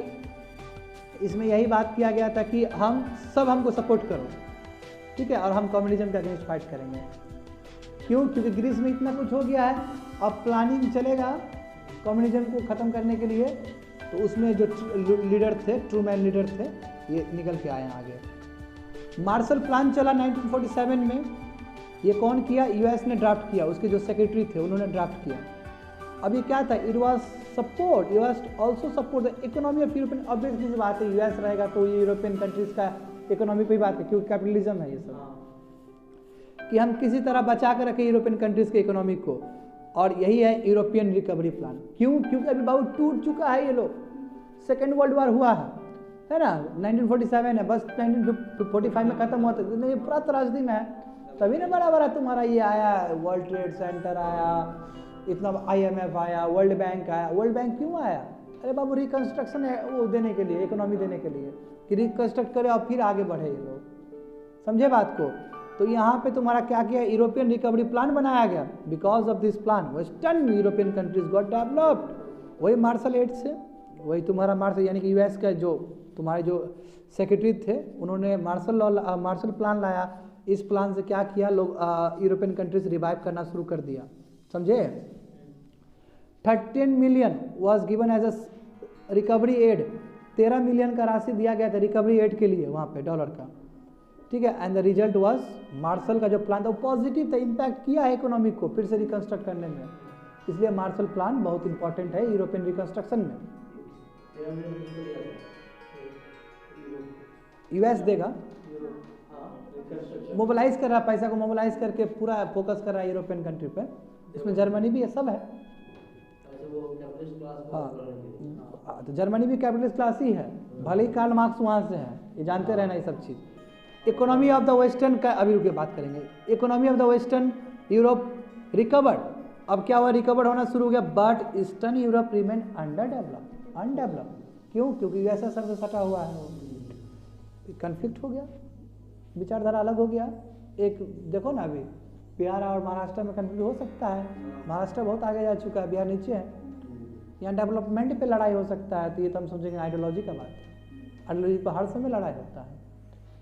इसमें यही बात किया गया था कि हम सब हमको सपोर्ट करो, ठीक है, और हम कम्युनिज्म के अगेंस्ट फाइट करेंगे। क्यों? क्योंकि ग्रीस में इतना कुछ हो गया है, अब प्लानिंग चलेगा कम्युनिज्म को ख़त्म करने के लिए। तो उसमें जो लीडर थे, ट्रूमैन लीडर थे, ये निकल के आए आगे। मार्शल प्लान चला 1947 में। ये कौन किया? यूएस ने ड्राफ्ट किया, उसके जो सेक्रेटरी थे उन्होंने ड्राफ्ट किया। अब ये क्या था? It was support, US also support the economy of European. Obviously सी बात है, यूएस रहेगा तो ये यूरोपियन कंट्रीज का इकोनॉमी पे ही बात है, क्योंकि कैपिटलिज्म है ये सब, कि हम किसी तरह बचा कर रखें यूरोपियन कंट्रीज के इकोनॉमी को। और यही है यूरोपियन रिकवरी प्लान। क्यों? क्योंकि अभी बहुत टूट चुका है ये लोग। सेकेंड वर्ल्ड वॉर हुआ है ना, 1947 है, बस 1945 में खत्म हुआ था। ये पूरा त्रासदी में है, तभी ना बड़ा बड़ा तुम्हारा ये आया, वर्ल्ड ट्रेड सेंटर आया, इतना IMF आया, वर्ल्ड बैंक आया। वर्ल्ड बैंक क्यों आया? अरे बाबू रिकंस्ट्रक्शन है वो देने के लिए, इकोनॉमी देने के लिए, कि रिकंस्ट्रक्ट करे और फिर आगे बढ़े ये लोग। समझे बात को? तो यहाँ पे तुम्हारा क्या किया? यूरोपियन रिकवरी प्लान बनाया गया। Because of this plan western European countries got developed. वही मार्शल एड से, वही तुम्हारा मार्शल यानी कि यूएस का जो तुम्हारे जो सेक्रेटरी थे उन्होंने मार्शल प्लान लाया। इस प्लान से क्या किया? लोग यूरोपियन कंट्रीज रिवाइव करना शुरू कर दिया। समझे? 13 million was given as a recovery aid. 13 million का राशि दिया गया था रिकवरी एड के लिए वहाँ पे, डॉलर का। ठीक है, and the result was Marshall का जो प्लान था वो पॉजिटिव था, इम्पैक्ट किया है इकोनॉमी को फिर से रिकंस्ट्रक्ट करने में। इसलिए मार्शल प्लान बहुत इंपॉर्टेंट है यूरोपियन रिकंस्ट्रक्शन में। यूएस देगा, मोबिलाइज कर रहा है, पैसा को मोबिलाइज करके पूरा फोकस कर रहा है यूरोपियन कंट्री पे। इसमें जर्मनी भी है, सब है। हाँ, तो जर्मनी भी कैपिटलिस्ट क्लास ही है, भले ही कार्ल मार्क्स वहाँ से है, ये जानते रहना ये सब चीज़। इकोनॉमी ऑफ द वेस्टर्न का अभी रुके बात करेंगे। Economy of the western Europe recovered. अब क्या हुआ? रिकवर्ड होना शुरू हो गया, but eastern Europe remain undeveloped. क्यों? क्योंकि यूएसएसआर से सटा हुआ है, कन्फ्लिक्ट हो गया, विचारधारा अलग हो गया। एक देखो ना, अभी बिहार और महाराष्ट्र में कन्फ्लिक्ट हो सकता है। महाराष्ट्र बहुत आगे जा चुका है, बिहार नीचे है। यहाँ डेवलपमेंट पे लड़ाई हो सकता है, तो ये तो हम समझेंगे आइडियोलॉजी का बात है। आइडियोलॉजी पर हर समय लड़ाई होता है।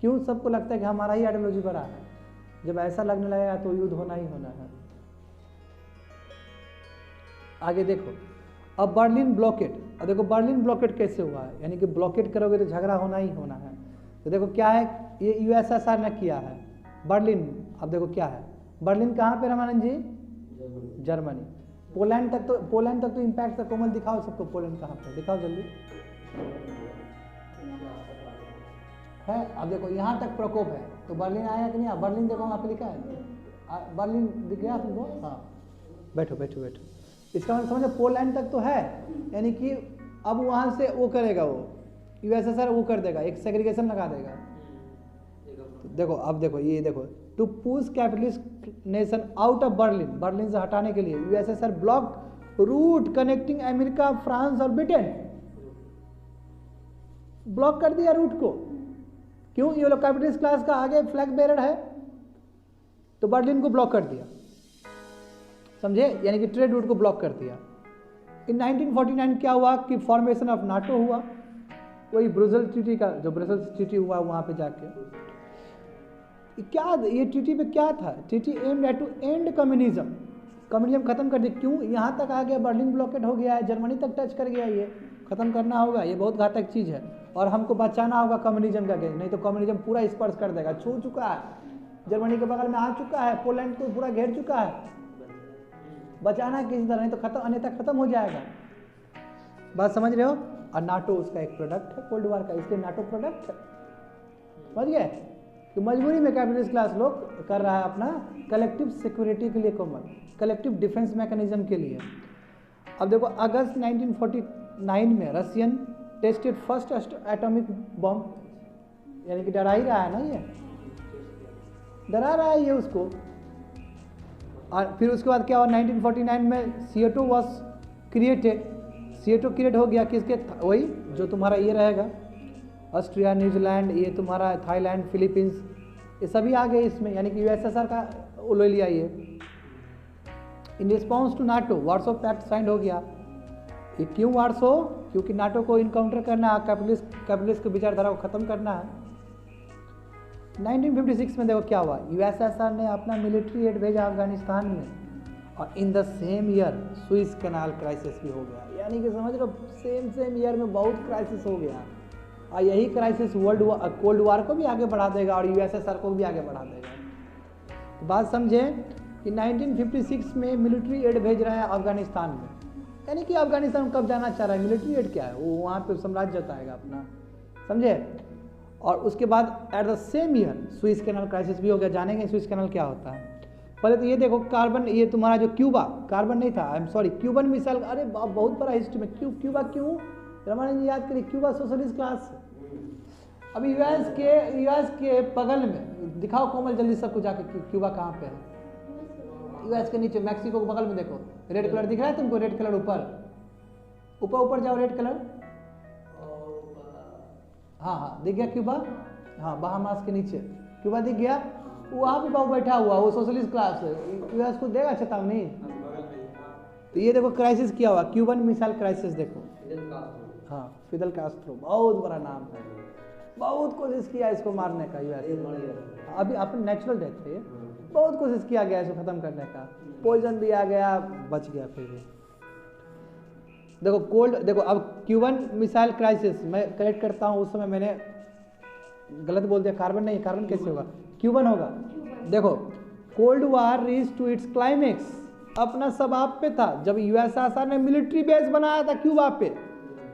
क्यों? सबको लगता है कि हमारा ही आइडियोलॉजी बड़ा है। जब ऐसा लगने लगेगा तो युद्ध होना ही होना है। आगे देखो, अब बर्लिन ब्लॉकेट। अब देखो बर्लिन ब्लॉकेट कैसे हुआ है, यानी कि ब्लॉकेट करोगे तो झगड़ा होना ही होना है। तो देखो क्या है, ये यूएसएसआर ने किया है बर्लिन। अब देखो क्या है, बर्लिन कहाँ पे रामानंद जी? जर्मनी। पोलैंड तक तो इम्पैक्ट था। कोमल दिखाओ सबको, पोलैंड कहाँ पे, दिखाओ जल्दी है। अब देखो यहाँ तक प्रकोप है, तो बर्लिन आया कि नहीं? बर्लिन देखो वहाँ पे लिखा है, बर्लिन दिख गया आपको? हाँ, बैठो बैठो बैठो। इसका मतलब समझो पोलैंड तक तो है, यानी कि अब वहाँ से वो करेगा, वो यूएसएसआर वो कर देगा, एक सेग्रीगेशन लगा देगा। देखो अब देखो, ये देखो, to push capitalist nation out of Berlin, Berlin से हटाने के लिए USSR block route connecting America, France और ब्रिटेन। ब्लॉक कर दिया रूट को। क्यों? ये लोग कैपिटलिस्ट क्लास का आगे फ्लैग बेरर है, तो बर्लिन को ब्लॉक कर दिया। समझे? यानी कि ट्रेड रूट को ब्लॉक कर दिया। इन 1949 क्या हुआ कि फॉर्मेशन ऑफ नाटो हुआ, वही ब्रुसेल्स ट्रीटी का, जो ब्रुसेल्स ट्रीटी हुआ वहाँ पे जाके क्या, ये ट्रीटी पे क्या था? Treaty aimed at to end communism. Communism खत्म कर दिया। क्यों? यहाँ तक आ गया, बर्लिन ब्लॉकेट हो गया है, जर्मनी तक टच कर गया, ये खत्म करना होगा। ये बहुत घातक चीज़ है और हमको बचाना होगा कम्युनिज्म का, नहीं तो कम्युनिज्म पूरा स्पर्श कर देगा। छू चुका है, जर्मनी के बगल में आ चुका है, पोलैंड को पूरा घेर चुका है। बचाना किसी तरह, नहीं तो खत्म, अन्यथा खत्म हो जाएगा। बात समझ रहे हो? और नाटो उसका एक प्रोडक्ट है कोल्ड वॉर का, इसलिए नाटो प्रोडक्ट है। समझ गए? तो मजबूरी में कैपिटलिस्ट क्लास लोग कर रहा है अपना कलेक्टिव सिक्योरिटी के लिए, कोमल कलेक्टिव डिफेंस मैकेनिज्म के लिए। अब देखो, अगस्त 1949 में Russian tested first atomic bomb, यानी कि डरा ही रहा है ना, ये डरा रहा है ये उसको। और फिर उसके बाद क्या हुआ, 1949 में CO2 was created. CO2 create हो गया किसके? वही जो तुम्हारा ये रहेगा, ऑस्ट्रिया, न्यूजीलैंड, ये तुम्हारा थाईलैंड, फिलीपींस, ये सभी आ गए इसमें, यानी कि यूएसएसआर का वो ले लिया ये। In response to NATO Warsaw pact sign हो गया। ये क्यों वार्सो? क्योंकि नाटो को इनकाउंटर करना है, कैपिटलिस्ट की विचारधारा को खत्म करना है। 1956 में देखो क्या हुआ, यूएसएसआर ने अपना मिलिट्री एड भेजा अफगानिस्तान में, और in the same year Suez canal crisis भी हो गया। यानी कि समझ लो सेम ईयर में बहुत क्राइसिस हो गया, और यही क्राइसिस कोल्ड वार को भी आगे बढ़ा देगा और यूएसएसआर को भी आगे बढ़ा देगा। तो बात समझे कि 1956 में मिलिट्री एड भेज रहा है अफगानिस्तान में, यानी कि अफगानिस्तान कब जाना चाह रहा है, मिलिट्री एड क्या है, वो वहाँ पे साम्राज्य जताएगा अपना, समझे। और उसके बाद at the same year Suez canal crisis भी हो गया। जानेंगे सुइस कैनाल क्या होता है। पहले तो ये देखो कार्बन, ये तुम्हारा जो क्यूबा, कार्बन नहीं था, I am sorry, Cuban missile, अरे बहुत बड़ा हिस्ट्री में क्यूबा क्यों, रमानंद जी याद करिए, क्यूबा सोशलिस्ट क्लास। अभी यूएस के बगल में दिखाओ कोमल जल्दी सबको जाके क्यूबा कहाँ पे है। यूएस के नीचे मैक्सिको के बगल में देखो, रेड कलर दिख रहा है तुमको, रेड कलर ऊपर जाओ, रेड कलर, हाँ दिख गया क्यूबा, हाँ बहामास के नीचे क्यूबा दिख गया, वहाँ पे बाबू बैठा हुआ, वो सोशलिस्ट क्लास है, यूएस को देगा चेतावनी। तो ये देखो क्राइसिस क्या हुआ, क्यूबन मिसाइल क्राइसिस देखो, हाँ फिदल कास्ट्रो, बहुत बड़ा नाम है, बहुत कोशिश किया इसको मारने का यूएस, अभी अपने नेचुरल डेथ है, बहुत कोशिश किया गया इसको खत्म करने का, पॉइजन दिया गया, बच गया फिर भी। देखो अब क्यूबन मिसाइल क्राइसिस मैं करेक्ट करता हूँ, उस समय मैंने गलत बोल दिया, कार्बन नहीं, कार्बन कैसे होगा, क्यूबन होगा। देखो cold war reach to its climax, अपना समाप्त पे था जब यूएसएसआर ने मिलिट्री बेस बनाया था क्यूबा पे,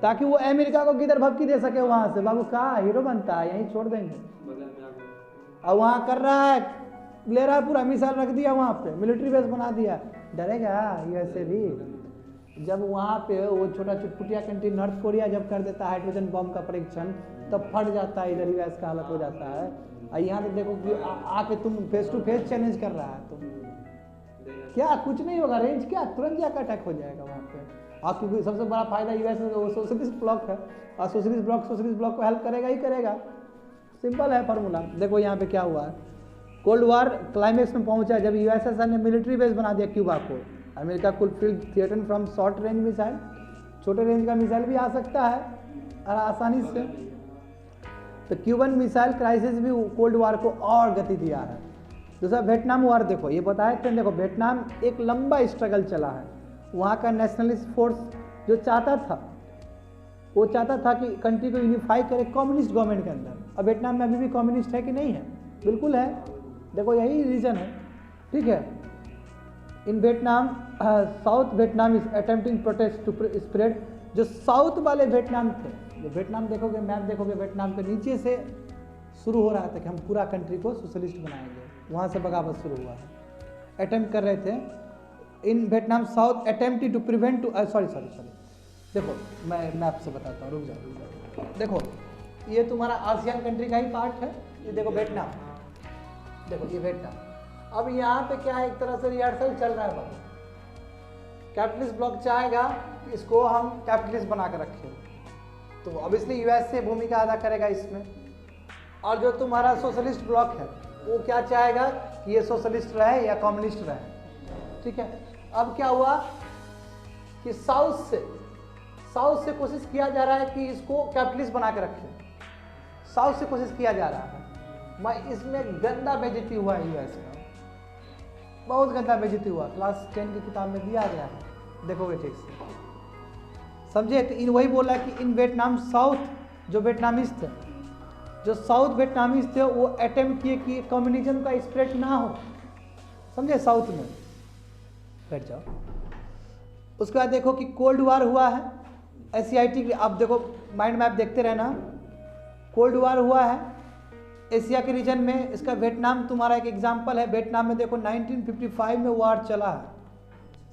ताकि वो अमेरिका को किधर भपकी दे सके वहां से, बाबू कहा हीरो बनता है, यहीं छोड़ देंगे। अब वहां कर रहा है, ले रहा है पूरा मिसाइल रख दिया वहां पे, मिलिट्री बेस बना दिया, डरेगा यूएसए भी। जब वहां पे वो छोटा चुटपुटिया कंट्री नॉर्थ कोरिया जब कर देता है हाइड्रोजन बम का परीक्षण, तब फट जाता है, इधर यूएस का हालत हो जाता है। और यहाँ तो देखो कि आके तुम फेस टू फेस चैलेंज कर रहा है, तुम क्या कुछ नहीं होगा, रेंज क्या तुरंत जाकर अटैक हो जाएगा वहाँ पे। और क्योंकि सबसे बड़ा फायदा यूएस में वो सोशलिस्ट ब्लॉक है, और सोशलिस्ट ब्लॉक को हेल्प करेगा ही करेगा, सिंपल है फार्मूला। देखो यहाँ पे क्या हुआ है, कोल्ड वार क्लाइमेक्स में पहुंचा जब यूएसएसआर ने मिलिट्री बेस बना दिया क्यूबा को। अमेरिका कुल field theatre from short range missile, छोटे रेंज का मिसाइल भी आ सकता है और आसानी से। तो क्यूबन मिसाइल क्राइसिस भी कोल्ड वार को और गति दिया है। दूसरा वियतनाम वार, देखो ये बताए थे, देखो वियतनाम एक लंबा स्ट्रगल चला है, वहाँ का नेशनलिस्ट फोर्स जो चाहता था, वो चाहता था कि कंट्री को यूनिफाई करे कम्युनिस्ट गवर्नमेंट के अंदर। अब वियतनाम में अभी भी कम्युनिस्ट है कि नहीं है? बिल्कुल है, देखो यही रीजन है, ठीक है। In Vietnam south Vietnam is attempting protest to spread, जो साउथ वाले वियतनाम थे, जो वियतनाम देखोगे, मैप देखोगे, वियतनाम के नीचे से शुरू हो रहा था कि हम पूरा कंट्री को सोशलिस्ट बनाएंगे, वहाँ से बगावत शुरू हुआ है, अटेम्प्ट कर रहे थे। In Vietnam south attempted to prevent to sorry देखो मैं मैप से बताता हूँ, रुक जाओ। देखो ये तुम्हारा आसियान कंट्री का ही पार्ट है, ये देखो वियतनाम, देखो ये वियतनाम। अब यहाँ पे क्या है, एक तरह से रिहर्सल चल रहा है बाबू, कैपिटलिस्ट ब्लॉक चाहेगा कि इसको हम कैपिटलिस्ट बना कर रखें, तो ऑब्वियसली यूएस से भूमिका अदा करेगा इसमें। और जो तुम्हारा सोशलिस्ट ब्लॉक है वो क्या चाहेगा कि ये सोशलिस्ट रहे या कम्युनिस्ट रहे, ठीक है। अब क्या हुआ कि साउथ से कोशिश किया जा रहा है कि इसको कैपिटलिस्ट बना के रखें, साउथ से कोशिश किया जा रहा है। मैं इसमें गंदा बेइज्जती हुआ है यूएस का, बहुत गंदा बेइज्जती हुआ, क्लास 10 की किताब में दिया गया है, देखोगे ठीक से, समझे। तो इन वही बोला कि इन वियतनाम साउथ जो वियतनामीज थे, जो साउथ वियतनामीज थे वो अटेम्प्ट किए कि कम्युनिज्म का स्प्रेड ना हो, समझे, साउथ में। बैठ जाओ। उसके बाद देखो कि कोल्ड वार हुआ है एशियाटिक, आप देखो माइंड मैप देखते रहना, कोल्ड वार हुआ है एशिया के रीजन में। इसका वियतनाम तुम्हारा एक एग्जाम्पल है। वियतनाम में देखो 1955 में वार चला है,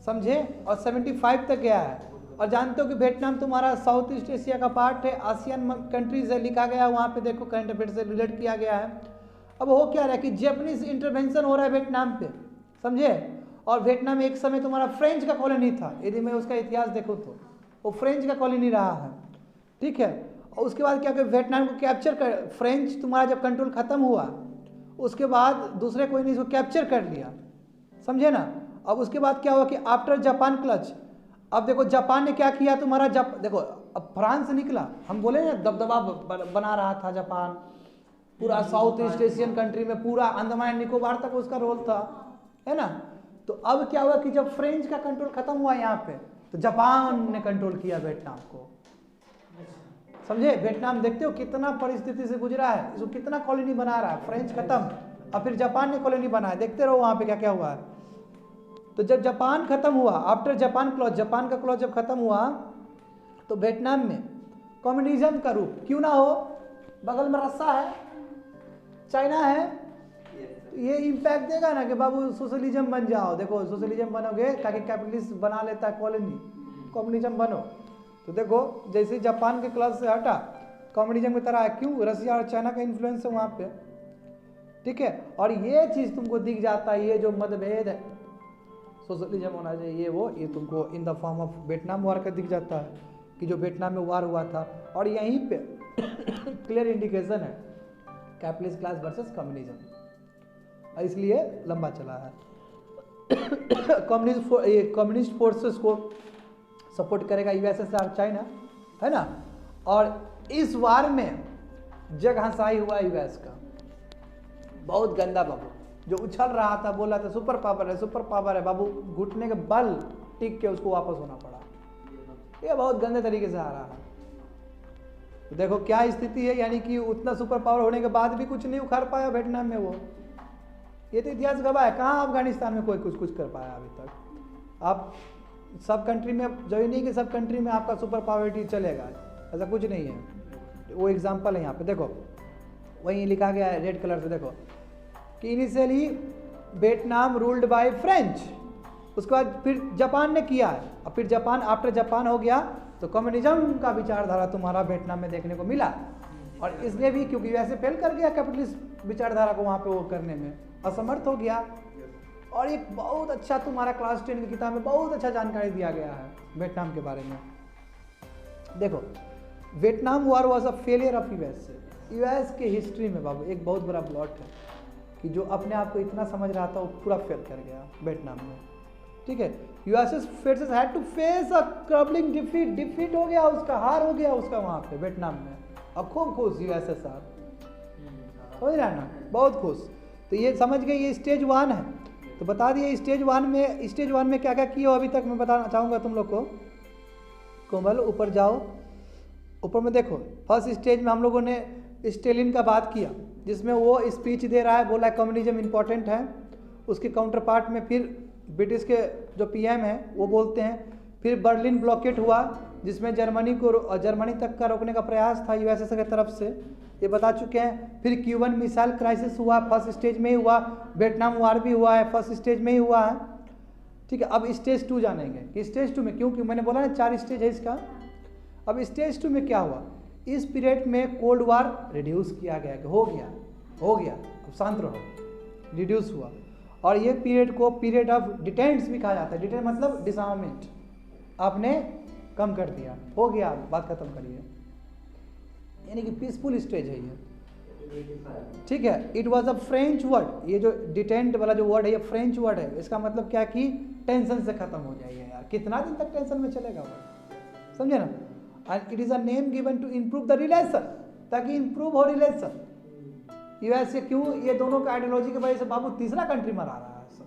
समझे, और 75 तक गया है। और जानते हो कि वियतनाम तुम्हारा साउथ ईस्ट एशिया का पार्ट है, आसियान कंट्रीज है, लिखा गया वहाँ पे, देखो करंट अफेयर से रिलेट किया गया है। अब हो क्या रहा है कि जापानीज इंटरवेंशन हो रहा है वियतनाम पे, समझे। और वियतनाम एक समय तुम्हारा फ्रेंच का कॉलोनी था, यदि मैं उसका इतिहास देखूँ तो वो फ्रेंच का कॉलोनी रहा है, ठीक है। और उसके बाद क्या किया, वियतनाम को कैप्चर कर, फ्रेंच तुम्हारा जब कंट्रोल खत्म हुआ उसके बाद दूसरे कोई ने इसको कैप्चर कर लिया, समझे ना। अब उसके बाद क्या हुआ कि आफ्टर जापान क्लच, अब देखो जापान ने क्या किया तुम्हारा, देखो अब फ्रांस निकला, हम बोले ना दबदबा बना रहा था जापान, पूरा साउथ ईस्ट एशियन कंट्री में पूरा अंडमान एंड निकोबार तक उसका रोल था, है ना। तो अब क्या हुआ कि जब फ्रेंच का कंट्रोल खत्म हुआ यहाँ पे, तो जापान ने कंट्रोल किया वियतनाम को, समझे। वियतनाम देखते हो कितना परिस्थिति से गुजरा है, इसको कितना कॉलोनी बना रहा है, फ्रेंच खत्म और फिर जापान ने कॉलोनी बनाया, देखते रहो वहां पे क्या क्या हुआ है। तो जब जापान खत्म हुआ, आफ्टर जापान क्लॉज, जापान का क्लॉज जब खत्म हुआ, तो वियतनाम में कम्युनिज्म का रूप क्यों ना हो, बगल में रस्सा है, चाइना है, ये इम्पैक्ट देगा ना कि बाबू सोशलिज्म बन जाओ। देखो सोशलिज्म बनोगे ताकि कैपिटलिस्ट बना लेता है कॉलोनी, कम्युनिज्म बनो। तो देखो जैसे जापान के क्लॉज से हटा कम्युनिज्म की तरह है, क्यों, रसिया और चाइना का इन्फ्लुएंस है वहाँ पे, ठीक है। और ये चीज़ तुमको दिख जाता है, ये जो मतभेद है, सोशलिज्म होना चाहिए वो, ये तुमको in the form of Vietnam war का दिख जाता है कि जो वियतनाम में वार हुआ था। और यहीं पे क्लियर इंडिकेशन है कैपिटलिस्ट क्लास वर्सेस कम्युनिज्म, इसलिए लंबा चला है। कम्युनिस्ट फोर्सेस को सपोर्ट करेगा यूएसएसआर, चाइना, है ना। और इस वार में जग हंसाई हुआ यूएस का, बहुत गंदा बाबू, जो उछल रहा था, बोला था सुपर पावर है, सुपर पावर है, बाबू घुटने के बल टिक के उसको वापस होना पड़ा। ये बहुत गंदे तरीके से आ रहा है। तो देखो क्या स्थिति है, यानी कि उतना सुपर पावर होने के बाद भी कुछ नहीं उखाड़ पाया वियतनाम में वो। ये तो इतिहास गवाह है, कहाँ अफगानिस्तान में कोई कुछ कर पाया अभी तक। आप सब कंट्री में जो नहीं कि सब कंट्री में आपका सुपर पावर चलेगा, ऐसा कुछ नहीं है। वो एग्जाम्पल है यहाँ पे, देखो वहीं लिखा गया है रेड कलर से, देखो कि initially Vietnam ruled by French, उसके बाद फिर जापान ने किया है, और फिर जापान, आफ्टर जापान हो गया तो कम्युनिज्म का विचारधारा तुम्हारा वियतनाम में देखने को मिला। और इसलिए भी क्योंकि वैसे फेल कर गया कैपिटलिस्ट विचारधारा को वहाँ पे वो करने में असमर्थ हो गया। और एक बहुत अच्छा तुम्हारा क्लास 10 की किताब में बहुत अच्छा जानकारी दिया गया है वियतनाम के बारे में। देखो Vietnam war was a failure of US. US के हिस्ट्री में बाबू एक बहुत बड़ा प्लॉट है कि जो अपने आप को इतना समझ रहा था वो पूरा फेल कर गया वियतनाम में, ठीक है। USS forces had to face a crumbling defeat, defeat हो गया उसका, हार हो गया उसका वहाँ पे वियतनाम में। अब खूब खुश यूएसएसआर, समझ रहा है ना, बहुत खुश। तो ये समझ गए ये स्टेज 1 है। तो बता दिए स्टेज 1 में क्या क्या किया अभी तक मैं बताना चाहूँगा तुम लोग को। कोमल ऊपर जाओ, ऊपर में देखो फर्स्ट स्टेज में हम लोगों ने स्टेलिन का बात किया, जिसमें वो स्पीच दे रहा है, बोला कम्युनिज्म इम्पोर्टेंट है। उसके काउंटर पार्ट में फिर ब्रिटिश के जो पीएम हैं वो बोलते हैं। फिर बर्लिन ब्लॉकेट हुआ, जिसमें जर्मनी तक का रोकने का प्रयास था यूएसएस की तरफ से, ये बता चुके हैं। फिर क्यूबन मिसाइल क्राइसिस हुआ, फर्स्ट स्टेज में ही हुआ। वियतनाम वार भी हुआ है, फर्स्ट स्टेज में ही हुआ है, ठीक है। अब स्टेज 2 जानेंगे कि स्टेज 2 में क्योंकि मैंने बोला ना 4 स्टेज है इसका। अब स्टेज 2 में क्या हुआ, इस पीरियड में कोल्ड वार रिड्यूस किया गया कि हो गया अब शांत रहो, रिड्यूस हुआ। और ये पीरियड को पीरियड ऑफ डिटेंट्स भी कहा जाता है। डिटेंट मतलब डिसआर्ममेंट, आपने कम कर दिया, हो गया, बात खत्म करिए, यानी कि पीसफुल स्टेज है ये, ठीक है। It was a French word, ये जो डिटेंट वाला जो वर्ड है ये फ्रेंच वर्ड है। इसका मतलब क्या कि टेंशन से खत्म हो जाइए यार, कितना दिन तक टेंशन में चलेगा वो, समझे ना। And it is a name given to improve the relation, ताकि इम्प्रूव हो रिलेशन। यूएस से क्यों, ये दोनों का आइडियोलॉजी की वजह से बाबू तीसरा कंट्री मरा रहा है सब।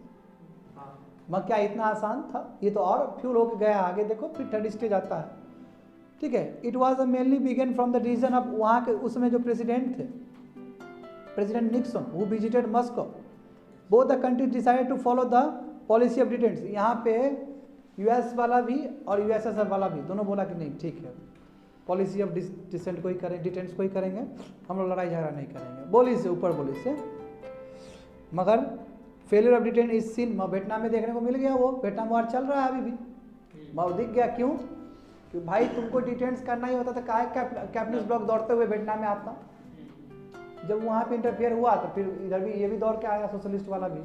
मगर क्या इतना आसान था, ये तो और फ्यूल होकर गया आगे। देखो फिर थर्ड स्टेज आता है, ठीक है। It was mainly began from the region of, वहाँ के उसमें जो प्रेसिडेंट थे, प्रेसिडेंट निक्सन, वो visited Moscow. Both the country decided to follow the policy of detentes. यहाँ पे यूएस वाला भी और यूएसएसआर वाला भी दोनों बोला कि नहीं ठीक है, पॉलिसी ऑफ डिसेंट को ही करें, डिटेंट्स को ही करेंगे, हम लोग लड़ाई झगड़ा नहीं करेंगे, बोली से ऊपर बोली से। मगर failure of detente is seen Vietnam में देखने को मिल गया। वो वियतनाम वार चल रहा है अभी भी, वो दिख गया। क्यों कि भाई तुमको डिटेंट्स करना ही होता था, काहे कैपिटलिस्ट ब्लॉक दौड़ते हुए वियतनाम में आता। जब वहाँ पे इंटरफेयर हुआ तो फिर इधर भी ये भी दौड़ के आया, सोशलिस्ट वाला भी,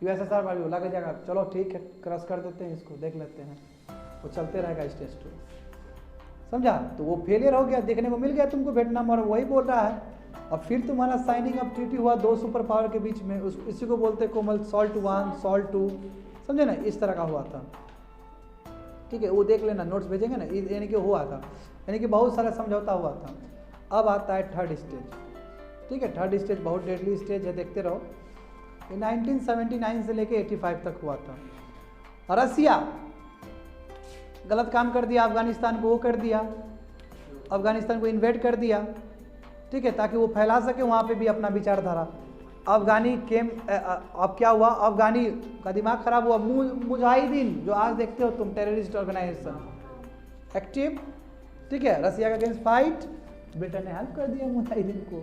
यूएसएसआर वाला भी लग जाएगा, चलो ठीक है क्रश कर देते हैं इसको, देख लेते हैं, वो चलते रहेगा स्टेज 2, समझा। तो वो फेलियर हो गया, देखने को मिल गया तुमको वियतनाम, और वही बोल रहा है। और फिर तुम्हारा साइनिंग ऑफ ट्रीटी हुआ दो सुपर पावर के बीच में, इसी को बोलते कोमल, सॉल्ट 1 सॉल्ट 2, समझे ना, इस तरह का हुआ था। ठीक है, वो देख लेना, नोट्स भेजेंगे ना, यानी कि हुआ था, यानी कि बहुत सारा समझौता हुआ था। अब आता है थर्ड स्टेज। ठीक है, थर्ड स्टेज बहुत डेडली स्टेज है, देखते रहो। 1979 से लेके 85 तक हुआ था। रसिया गलत काम कर दिया, अफगानिस्तान को वो कर दिया, अफगानिस्तान को इन्वेड कर दिया। ठीक है, ताकि वो फैला सके वहाँ पे भी अपना विचारधारा। अफगानी केम, अब क्या हुआ, अफगानी का दिमाग खराब हुआ। मुजाहिदीन जो आज देखते हो तुम, टेररिस्ट ऑर्गेनाइजेशन एक्टिव, ठीक है, रसिया के अगेंस्ट फाइट, ब्रिटेन ने हेल्प कर दिया मुजाहिदीन को,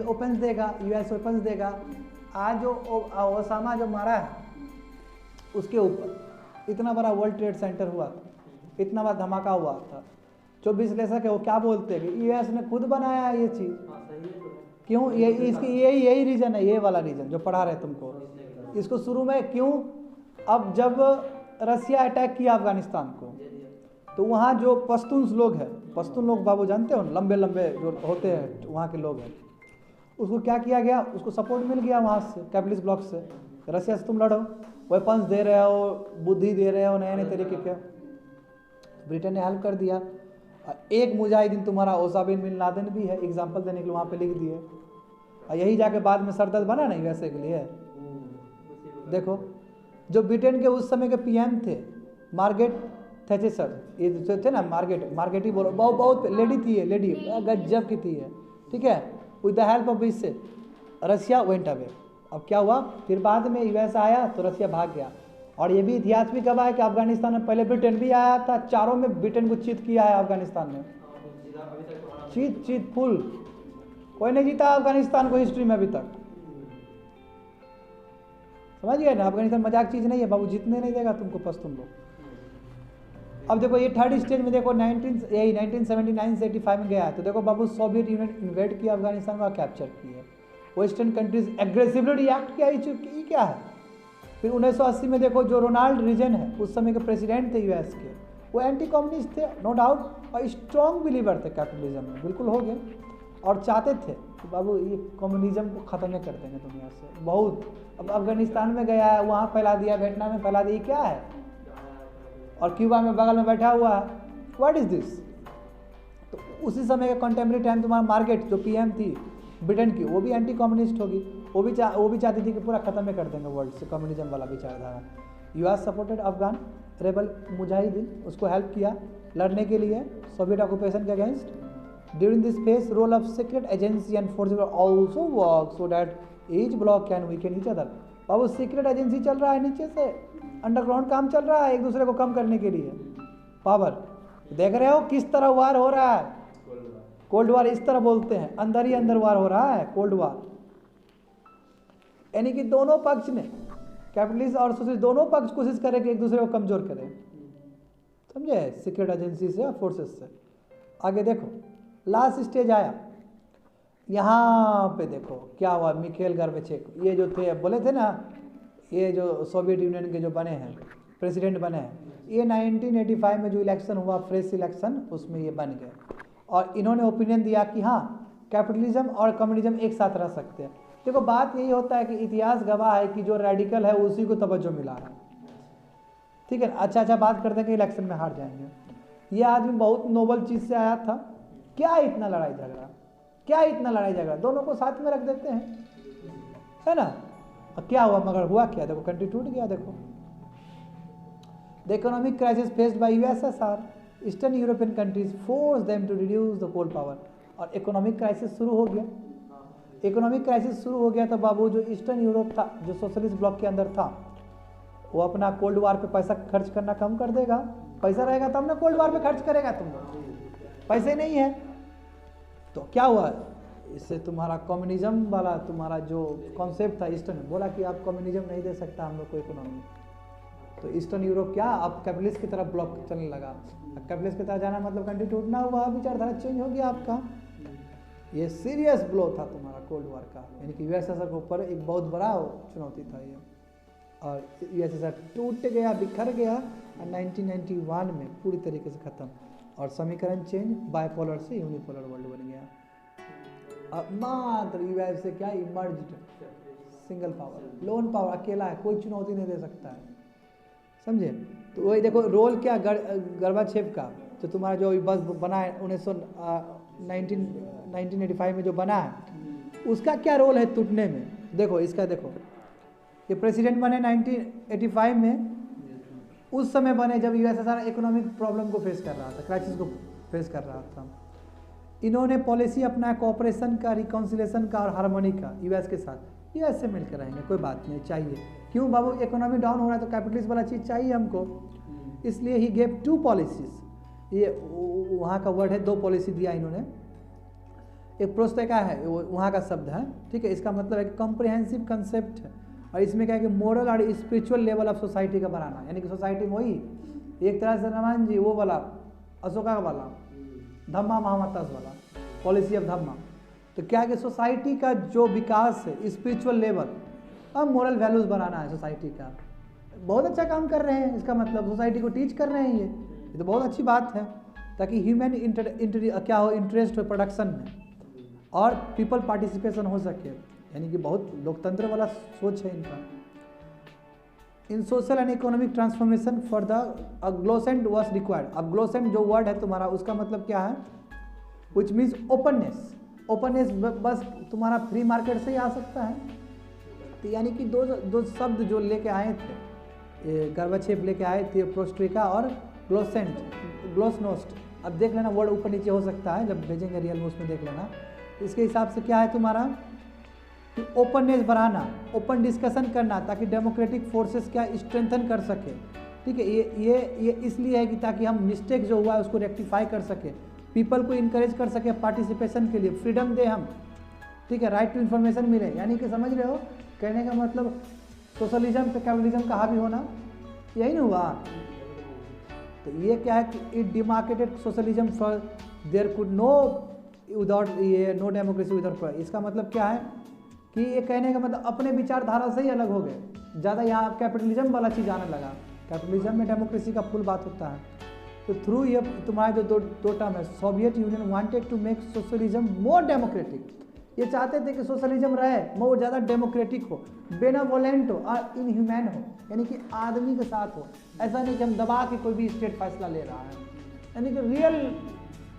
ओपन्स देगा, यूएस ओपन्स देगा। आज जो ओसामा जो मारा है उसके ऊपर इतना बड़ा वर्ल्ड ट्रेड सेंटर हुआ था, इतना बड़ा धमाका हुआ था। जो विश्लेषक है वो क्या बोलते हैं कि यूएस ने खुद बनाया है ये चीज़। क्यों, ये इसकी यही रीज़न है, ये वाला रीज़न जो पढ़ा रहे तुमको। इसको शुरू में क्यों, अब जब रसिया अटैक किया अफगानिस्तान को, तो वहाँ जो पश्तून लोग हैं, पश्तून लोग बाबू जानते हो, लंबे लंबे जो होते हैं वहाँ के लोग हैं, उसको क्या किया गया, उसको सपोर्ट मिल गया वहाँ से, कैपिटलिस्ट ब्लॉक से। रसिया से तुम लड़ो, वेपन्स दे रहे हो, बुद्धि दे रहे हो, नए नए तरीके के। ब्रिटेन ने हेल्प कर दिया। एक मुजाहिदीन तुम्हारा ओसामा बिन लादेन भी है, एग्जाम्पल देने के लिए वहाँ पे लिख दिए। और यही जाके बाद में सरदर्द बना नहीं वैसे के लिए। देखो, जो ब्रिटेन के उस समय के पीएम थे मार्गरेट थैचर, ये जो थे ना, मार्गरेट ही बोलो, बहुत लेडी थी ये, लेडी गजब की थी है। ठीक है, विद द हेल्प ऑफ इससे रसिया वेंट अवे। अब क्या हुआ, फिर बाद में यूएस आया तो रसिया भाग गया। और ये भी इतिहास भी गवाह है कि अफगानिस्तान में पहले ब्रिटेन भी आया था, चारों में ब्रिटेन को चीत किया है अफगानिस्तान में, चीत फुल। कोई नहीं जीता अफगानिस्तान को हिस्ट्री में अभी तक, समझ गए ना। अफगानिस्तान मजाक चीज नहीं है बाबू, जीतने नहीं देगा तुमको पश्तून लोग। अब देखो ये थर्ड स्टेज में देखो 1979 से 85 में गया है, तो देखो बाबू सोवियत यूनियन इन्वेड किया अफगानिस्तान का, कैप्चर किया, वेस्टर्न कंट्रीज एग्रेसिवली रिएक्ट किया, ये क्या है। फिर 1980 में देखो जो रोनाल्ड रीगन है, उस समय के प्रेसिडेंट थे यूएस के, वो एंटी कम्युनिस्ट थे नो डाउट, और स्ट्रॉन्ग बिलीवर थे कैपिटलिज्म में, बिल्कुल हो गए। और चाहते थे कि बाबू ये कम्युनिज्म को ख़त्म कर देंगे दुनिया से बहुत। अब अफगानिस्तान में गया है, वहाँ फैला दिया, वियतनाम में फैला दिया, क्या है। और क्यूबा में बगल में बैठा हुआ है, व्हाट इज दिस। तो उसी समय के कंटेम्प्रेरी टाइम तुम्हारा मार्गरेट जो पीएम थी ब्रिटेन की, वो भी एंटी कम्युनिस्ट होगी, वो भी चाहती थी कि पूरा खत्म कर देंगे वर्ल्ड से कम्युनिज्म वाला विचारधारा। यूएस सपोर्टेड अफगान रेबल मुजाहिदीन, उसको हेल्प किया लड़ने के लिए सोवियत ऑक्यूपेशन के against. During this phase role of secret agency and forces also work so that each block can weaken each other. बाबू सीक्रेट एजेंसी चल रहा है, नीचे से अंडरग्राउंड काम चल रहा है एक दूसरे को कम करने के लिए। पावर देख रहे हो किस तरह वार हो रहा है, कोल्ड वार इस तरह बोलते हैं, अंदर ही अंदर वार हो रहा है, कोल्ड वार। यानी कि दोनों पक्ष में, कैपिटलिस्ट और सोशलिस्ट दोनों पक्ष कोशिश करें कि एक दूसरे को कमजोर करें, समझे, सीक्रेट एजेंसी से और फोर्सेस से। आगे देखो लास्ट स्टेज आया, यहाँ पे देखो क्या हुआ, मिखेल गोर्बाचेव, ये जो थे बोले थे ना, ये जो सोवियत यूनियन के जो बने हैं प्रेसिडेंट बने हैं, ये 1985 में जो इलेक्शन हुआ फ्रेश इलेक्शन, उसमें ये बन गए। और इन्होंने ओपिनियन दिया कि हाँ कैपिटलिज्म और कम्युनिज्म एक साथ रह सकते हैं। देखो बात यही होता है कि इतिहास गवाह है कि जो रेडिकल है उसी को तवज्जो मिला है। ठीक है, अच्छा बात करते हैं कि इलेक्शन में हार जाएंगे। ये आदमी बहुत नोबल चीज़ से आया था, क्या इतना लड़ाई झगड़ा, क्या इतना लड़ाई झगड़ा, दोनों को साथ में रख देते हैं, है ना। क्या हुआ, मगर हुआ क्या, देखो कंट्री टूट गया। देखो the economic crisis faced by USSR eastern European countries force them to reduce the coal power. और इकोनॉमिक क्राइसिस शुरू हो गया, इकोनॉमिक क्राइसिस शुरू हो गया तो बाबू जो ईस्टर्न यूरोप था, जो सोशलिस्ट ब्लॉक के अंदर था, वो अपना कोल्ड वार पे पैसा खर्च करना कम कर देगा। पैसा रहेगा तब ना कोल्ड वार पे खर्च करेगा, तुम लोग पैसे नहीं है तो क्या हुआ, इससे तुम्हारा कम्युनिज्म वाला तुम्हारा जो कॉन्सेप्ट था ईस्टर्न में, बोला कि आप कम्युनिज्म नहीं दे सकता हम लोग को इकोनॉमी। तो ईस्टर्न यूरोप क्या अब कैपिटलिस्ट की तरफ ब्लॉक चलने लगा। कैपिटलिस्ट की तरफ जाना मतलब कंट्री टूटना हुआ, विचारधारा चेंज हो गया आपका। ये सीरियस ब्लो था तुम्हारा कोल्ड वार का, यानी कि यूएसएसआर के ऊपर एक बहुत बड़ा चुनौती था ये। और यूएसएसआर टूट गया, बिखर गया और 1991 में पूरी तरीके से ख़त्म और समीकरण चेंज, बायपोलर से यूनिपोलर वर्ल्ड बन गया। अब मात्र यूएस से क्या emerged single power, loan power, अकेला है, कोई चुनौती नहीं दे सकता है, समझे। तो वही देखो रोल क्या गर्बाचेव का, जो तुम्हारा जो बस बना है 1985 में जो बना है, उसका क्या रोल है टूटने में। देखो इसका, देखो ये प्रेसिडेंट बने 1985 में, उस समय बने जब यूएसएसआर इकोनॉमिक प्रॉब्लम को फेस कर रहा था, क्राइसिस को फेस कर रहा था। इन्होंने पॉलिसी अपना कोऑपरेशन का, रिकॉन्सिलेशन का और हार्मोनी का यूएस के साथ, यूएस से मिलकर रहेंगे, कोई बात नहीं, चाहिए क्यों बाबू, इकोनॉमी डाउन हो रहा है तो कैपिटलिस्ट वाला चीज़ चाहिए हमको, इसलिए ही गेव 2 पॉलिसीज, ये वहाँ का वर्ड है, 2 पॉलिसी दिया इन्होंने। एक प्रोस्पेक्टा है, वहाँ का शब्द है, ठीक है, इसका मतलब है कि कॉम्प्रिहेंसिव कंसेप्ट है, और इसमें क्या है कि मोरल और स्पिरिचुअल लेवल ऑफ सोसाइटी का बनाना, यानी कि सोसाइटी में वही एक तरह से रमान जी वो वाला अशोका वाला धम्मा महामतास वाला पॉलिसी ऑफ धम्मा। तो क्या है कि सोसाइटी का जो विकास है, स्पिरिचुअल लेवल और मोरल वैल्यूज बनाना है सोसाइटी का। बहुत अच्छा काम कर रहे हैं, इसका मतलब सोसाइटी को टीच कर रहे हैं, ये तो बहुत अच्छी बात है, ताकि ह्यूमन क्या हो, इंटरेस्ट हो प्रोडक्शन में और पीपल पार्टिसिपेशन हो सके, यानी कि बहुत लोकतंत्र वाला सोच है इनका। In social and economic transformation for the glasnost was required. अब ग्लोसेंट जो वर्ड है तुम्हारा, उसका मतलब क्या है, विच मीन्स ओपननेस। ओपननेस बस तुम्हारा फ्री मार्केट से ही आ सकता है। तो यानी कि दो शब्द जो लेके आए थे गर्बाचेव, लेके आए थे प्रोस्ट्रिका और ग्लोसेंट, ग्लोसनोस्ट। अब देख लेना वर्ड ऊपर नीचे हो सकता है, जब भेजेंगे रियल में उसमें देख लेना। इसके हिसाब से क्या है तुम्हारा कि ओपननेस बढ़ाना, ओपन डिस्कशन करना, ताकि डेमोक्रेटिक फोर्सेस क्या स्ट्रेंथन कर सके, ठीक है। ये इसलिए है कि ताकि हम मिस्टेक जो हुआ है उसको रेक्टिफाई कर सके, पीपल को इनकरेज कर सके पार्टिसिपेशन के लिए, फ्रीडम दे हम, ठीक है, राइट टू इन्फॉर्मेशन मिले। यानी कि समझ रहे हो, कहने का मतलब सोशलिज्म पे कैपिटलिज्म का हावी होना, यही नहीं हुआ। तो ये क्या है कि it demarcated socialism for there could no without ये नो डेमोक्रेसी विदाउट। इसका मतलब क्या है कि ये कहने का मतलब अपने विचारधारा से ही अलग हो गए, ज़्यादा यहाँ कैपिटलिज्म वाला चीज़ आने लगा। कैपिटलिज्म में डेमोक्रेसी का फुल बात होता है। तो थ्रू ये तुम्हारे जो दो टर्म है, Soviet union wanted to make socialism more democratic. ये चाहते थे कि सोशलिज्म रहे वो ज़्यादा डेमोक्रेटिक हो, बेनेवोलेंट हो और इनह्यूमैन हो, यानी कि आदमी के साथ हो। ऐसा नहीं कि हम दबा के कोई भी स्टेट फैसला ले रहा है, यानी कि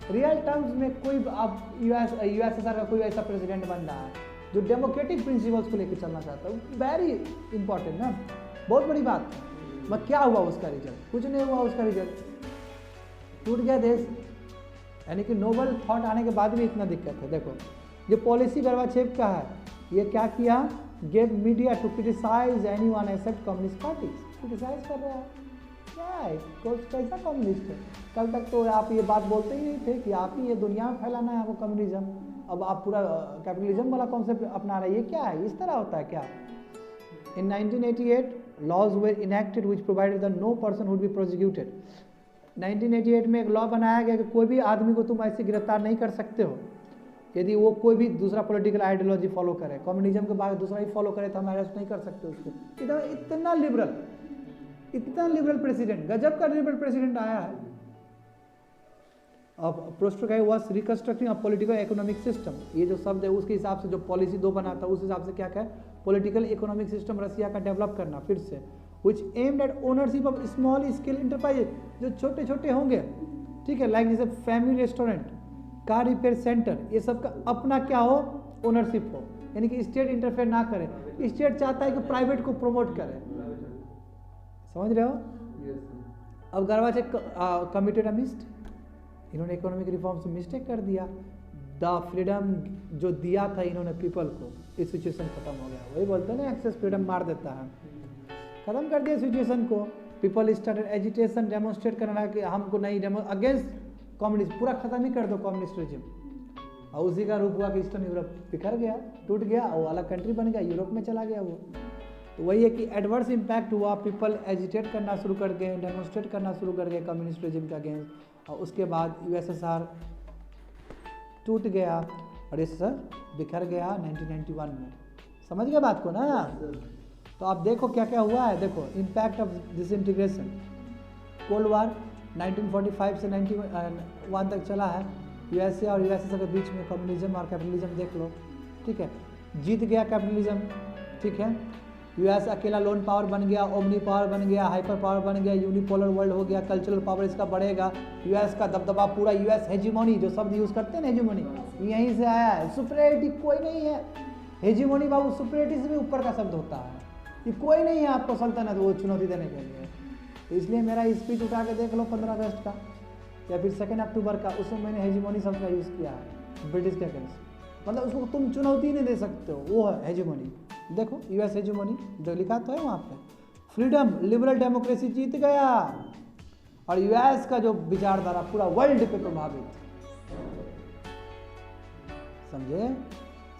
रियल टर्म्स में कोई अब यूएसएसआर का कोई ऐसा प्रेसिडेंट बन रहा है जो डेमोक्रेटिक प्रिंसिपल्स को लेकर चलना चाहता है। वेरी इंपॉर्टेंट ना, बहुत बड़ी बात है। मगर क्या हुआ उसका रिजल्ट, कुछ नहीं हुआ उसका रिजल्ट, टूट गया देश। यानी कि नोबल थॉट आने के बाद भी इतना दिक्कत है। देखो ये पॉलिसी गर्बाचेव का है, ये क्या किया, gave media to criticise anyone except communist party. Criticise कर रहा है, क्या है, कैसा कम्युनिस्ट है। कल तक तो आप ये बात बोलते ही नहीं थे कि आप ही ये दुनिया में फैलाना है आपको कम्युनिज्म, अब आप पूरा कैपिटलिज्म वाला कॉन्सेप्ट अपना रहे, ये क्या है, इस तरह होता है क्या। In 1988 laws were enacted which provided the no person would be prosecuted. 1988 में एक लॉ बनाया गया कि कोई भी आदमी को तुम ऐसे गिरफ्तार नहीं कर सकते हो यदि वो कोई भी दूसरा पॉलिटिकल आइडियोलॉजी फॉलो करे, कम्युनिज्म के बाद दूसरा ही फॉलो करे तो हम अरेस्ट नहीं कर सकते उसको। इतना लिबरल प्रेसिडेंट, गजब का लिबरल प्रेसिडेंट आया है। अब perestroika was reconstructing a political economic system, ये जो शब्द है उसके हिसाब से जो पॉलिसी 2 बनाता है उस हिसाब से क्या क्या पॉलिटिकल इकोनॉमिक सिस्टम रसिया का डेवलप करना फिर से, which aimed at ownership of small scale enterprises, जो छोटे छोटे होंगे, ठीक है, लाइक जैसे family restaurant, car repair centre, ये सब का अपना क्या हो, ओनरशिप हो, यानी कि स्टेट इंटरफेयर ना करे। स्टेट चाहता है कि प्राइवेट को प्रमोट करे, समझ रहे हो। अब गर्बाचेव कमिटेड अ मिस्टेक, इन्होंने इकोनॉमिक रिफॉर्म्स में मिस्टेक कर दिया। द फ्रीडम जो दिया था इन्होंने पीपल को, इस सिचुएशन खत्म हो गया। वही बोलते हैं ना, एक्सेस फ्रीडम मार देता है, खत्म कर दिया सिचुएशन को। पीपल स्टार्टेड एजिटेशन, डेमोन्स्ट्रेट करना कि हमको नहीं अगेंस्ट कम्युनिस्ट, पूरा खत्म ही कर दो कम्युनिस्ट रेजिम। और उसी का रूप हुआ कि ईस्टर्न यूरोप बिखर गया, टूट गया, वो अलग कंट्री बन गया, यूरोप में चला गया वो। तो वही है कि एडवर्स इम्पैक्ट हुआ, पीपल एजिटेट करना शुरू कर गए, डेमोन्स्ट्रेट करना शुरू कर गए कम्युनिस्ट रेजिम के अगेंस्ट। और उसके बाद यूएसएसआर टूट गया और ये सब बिखर गया 1991 में। समझ गए बात को ना। तो आप देखो क्या क्या हुआ है, देखो impact of disintegration. Cold war 1945 से 1991 तक चला है। यूएसए और यूएसएसआर के बीच में कम्युनिज्म और कैपिटलिज्म देख लो, ठीक है। जीत गया कैपिटलिज्म, ठीक है। यूएस अकेला लोन पावर बन गया, ओमनी पावर बन गया, हाइपर पावर बन गया, यूनिपोलर वर्ल्ड हो गया, कल्चरल पावर इसका बढ़ेगा। यूएस का दबदबा पूरा, यूएस हेजीमोनी जो शब्द यूज़ करते हैं ना, हेजीमोनी यहीं से आया है। सुपरियरिटी कोई नहीं है, हेजीमोनी बाबू सुपरियरिटी से भी ऊपर का शब्द होता है। ये कोई नहीं है आपको सल्तनत वो चुनौती देने के लिए। तो इसलिए मेरा स्पीच उठा के देख लो 15 अगस्त का या फिर 2 अक्टूबर का, उसमें मैंने हेजीमोनी शब्द का यूज़ किया है ब्रिटिश के अगेंस्ट। मतलब उसको तुम चुनौती नहीं दे सकते हो, वो है हेजीमोनी। देखो यूएस हेजीमोनी जो लिखा तो है वहाँ पे, फ्रीडम लिबरल डेमोक्रेसी जीत गया और यूएस का जो विचारधारा पूरा वर्ल्ड पे प्रभावित, समझे।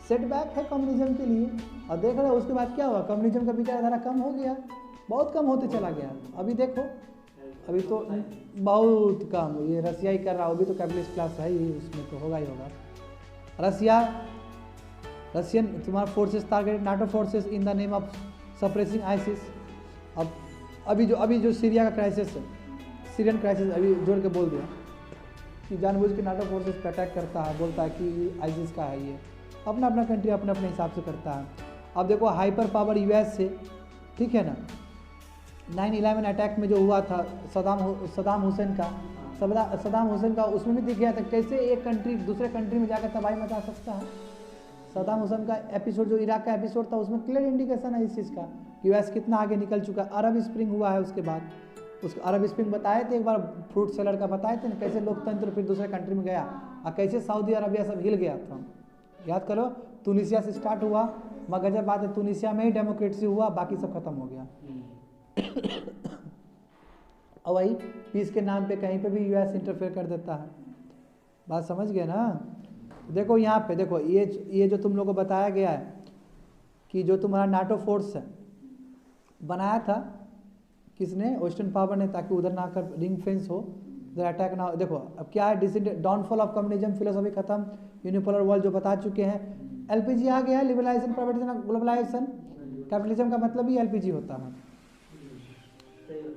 सेटबैक है कम्युनिज्म के लिए। और देख रहे हो उसके बाद क्या हुआ, कम्युनिज्म का विचारधारा कम हो गया, बहुत कम होते चला गया। अभी देखो अभी तो बहुत कम, ये रसिया ही कर रहा हो, अभी तो कैपिटलिस्ट क्लास है ही, उसमें तो होगा ही होगा। रशियन तुम्हारा forces target NATO forces in the name of suppressing ISIS. अब अभी जो सीरिया का क्राइसिस है, सीरियन क्राइसिस, अभी जोड़ के बोल दिया कि जानबूझ के नाटो फोर्सेस पे अटैक करता है, बोलता है कि आइसिस का है ये। अपना अपना कंट्री अपने अपने हिसाब से करता है। अब देखो हाइपर पावर यूएस से, ठीक है ना, 9/11 अटैक में जो हुआ था सदाम हुसैन का, उसमें भी दिख गया था कैसे एक कंट्री दूसरे कंट्री में जाकर तबाही मचा सकता है। सदाम हुसैन का एपिसोड जो इराक का एपिसोड था, उसमें क्लियर इंडिकेशन है इस चीज़ का कि यूएस कितना आगे निकल चुका। अरब स्प्रिंग हुआ है उसके बाद, उस अरब स्प्रिंग बताए थे एक बार, फ्रूट सेलर का बताए थे ना, कैसे लोकतंत्र फिर दूसरे कंट्री में गया और कैसे सऊदी अरबिया सब हिल गया था। याद करो, तुनिसिया से स्टार्ट हुआ, मगर गजब बात है तुनिसिया में ही डेमोक्रेसी हुआ, बाकी सब खत्म हो गया। और वही पीस के नाम पे कहीं पे भी यूएस इंटरफेयर कर देता है। बात समझ गए ना। देखो यहाँ पे देखो, ये जो तुम लोगों को बताया गया है कि जो तुम्हारा नाटो फोर्स है बनाया था किसने, वेस्टर्न पावर ने, ताकि उधर ना कर रिंग फेंस हो, उधर अटैक ना हो। देखो अब क्या है, डाउनफॉल ऑफ कम्युनिज्म, फिलोसफी खत्म, यूनिपोलर वर्ल्ड जो बता चुके हैं। एलपीजी आ गया, लिबरलाइजेशन, प्राइवेटाइजेशन, ग्लोबलाइजेशन। कैपिटलिज्म का मतलब ही एलपीजी होता है।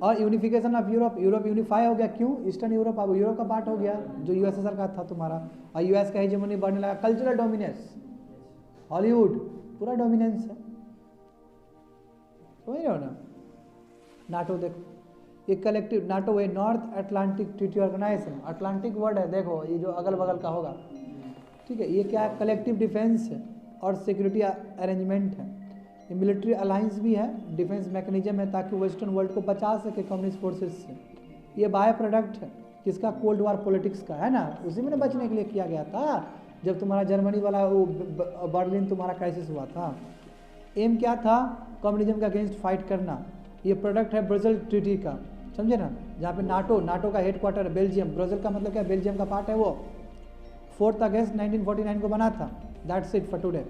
और यूनिफिकेशन ऑफ यूरोप यूनिफाई हो गया। क्यों, ईस्टर्न यूरोप अब यूरोप का पार्ट हो गया जो यूएसएसआर का था तुम्हारा, और यूएस का हेजेमनी बढ़ने लगा। कल्चरल डोमिनेंस, हॉलीवुड पूरा डोमिनेंस है, समझ रहे हो ना। नाटो देखो, ये कलेक्टिव नाटो है, north Atlantic treaty organisation. Atlantic word है, देखो ये जो अगल बगल का होगा, ठीक है। ये क्या है, कलेक्टिव डिफेंस है और सिक्योरिटी अरेंजमेंट है। ये मिलिट्री अलायंस भी है, डिफेंस मैकेनिज्म है, ताकि वेस्टर्न वर्ल्ड को बचा सके कम्युनिस्ट फोर्सेस से। ये बाय प्रोडक्ट है किसका, कोल्ड वार पॉलिटिक्स का, है ना। उसी में बचने के लिए किया गया था, जब तुम्हारा जर्मनी वाला वो बर्लिन तुम्हारा क्राइसिस हुआ था। एम क्या था, कम्युनिज्म के अगेंस्ट फाइट करना। ये प्रोडक्ट है ब्राज़ील ट्रीटी का, समझे ना, जहाँ पे नाटो का हेडक्वार्टर है बेल्जियम। ब्राज़ील का मतलब क्या, बेल्जियम का पार्ट है वो। 4 अगस्त 1949 को बना था। That's it for today.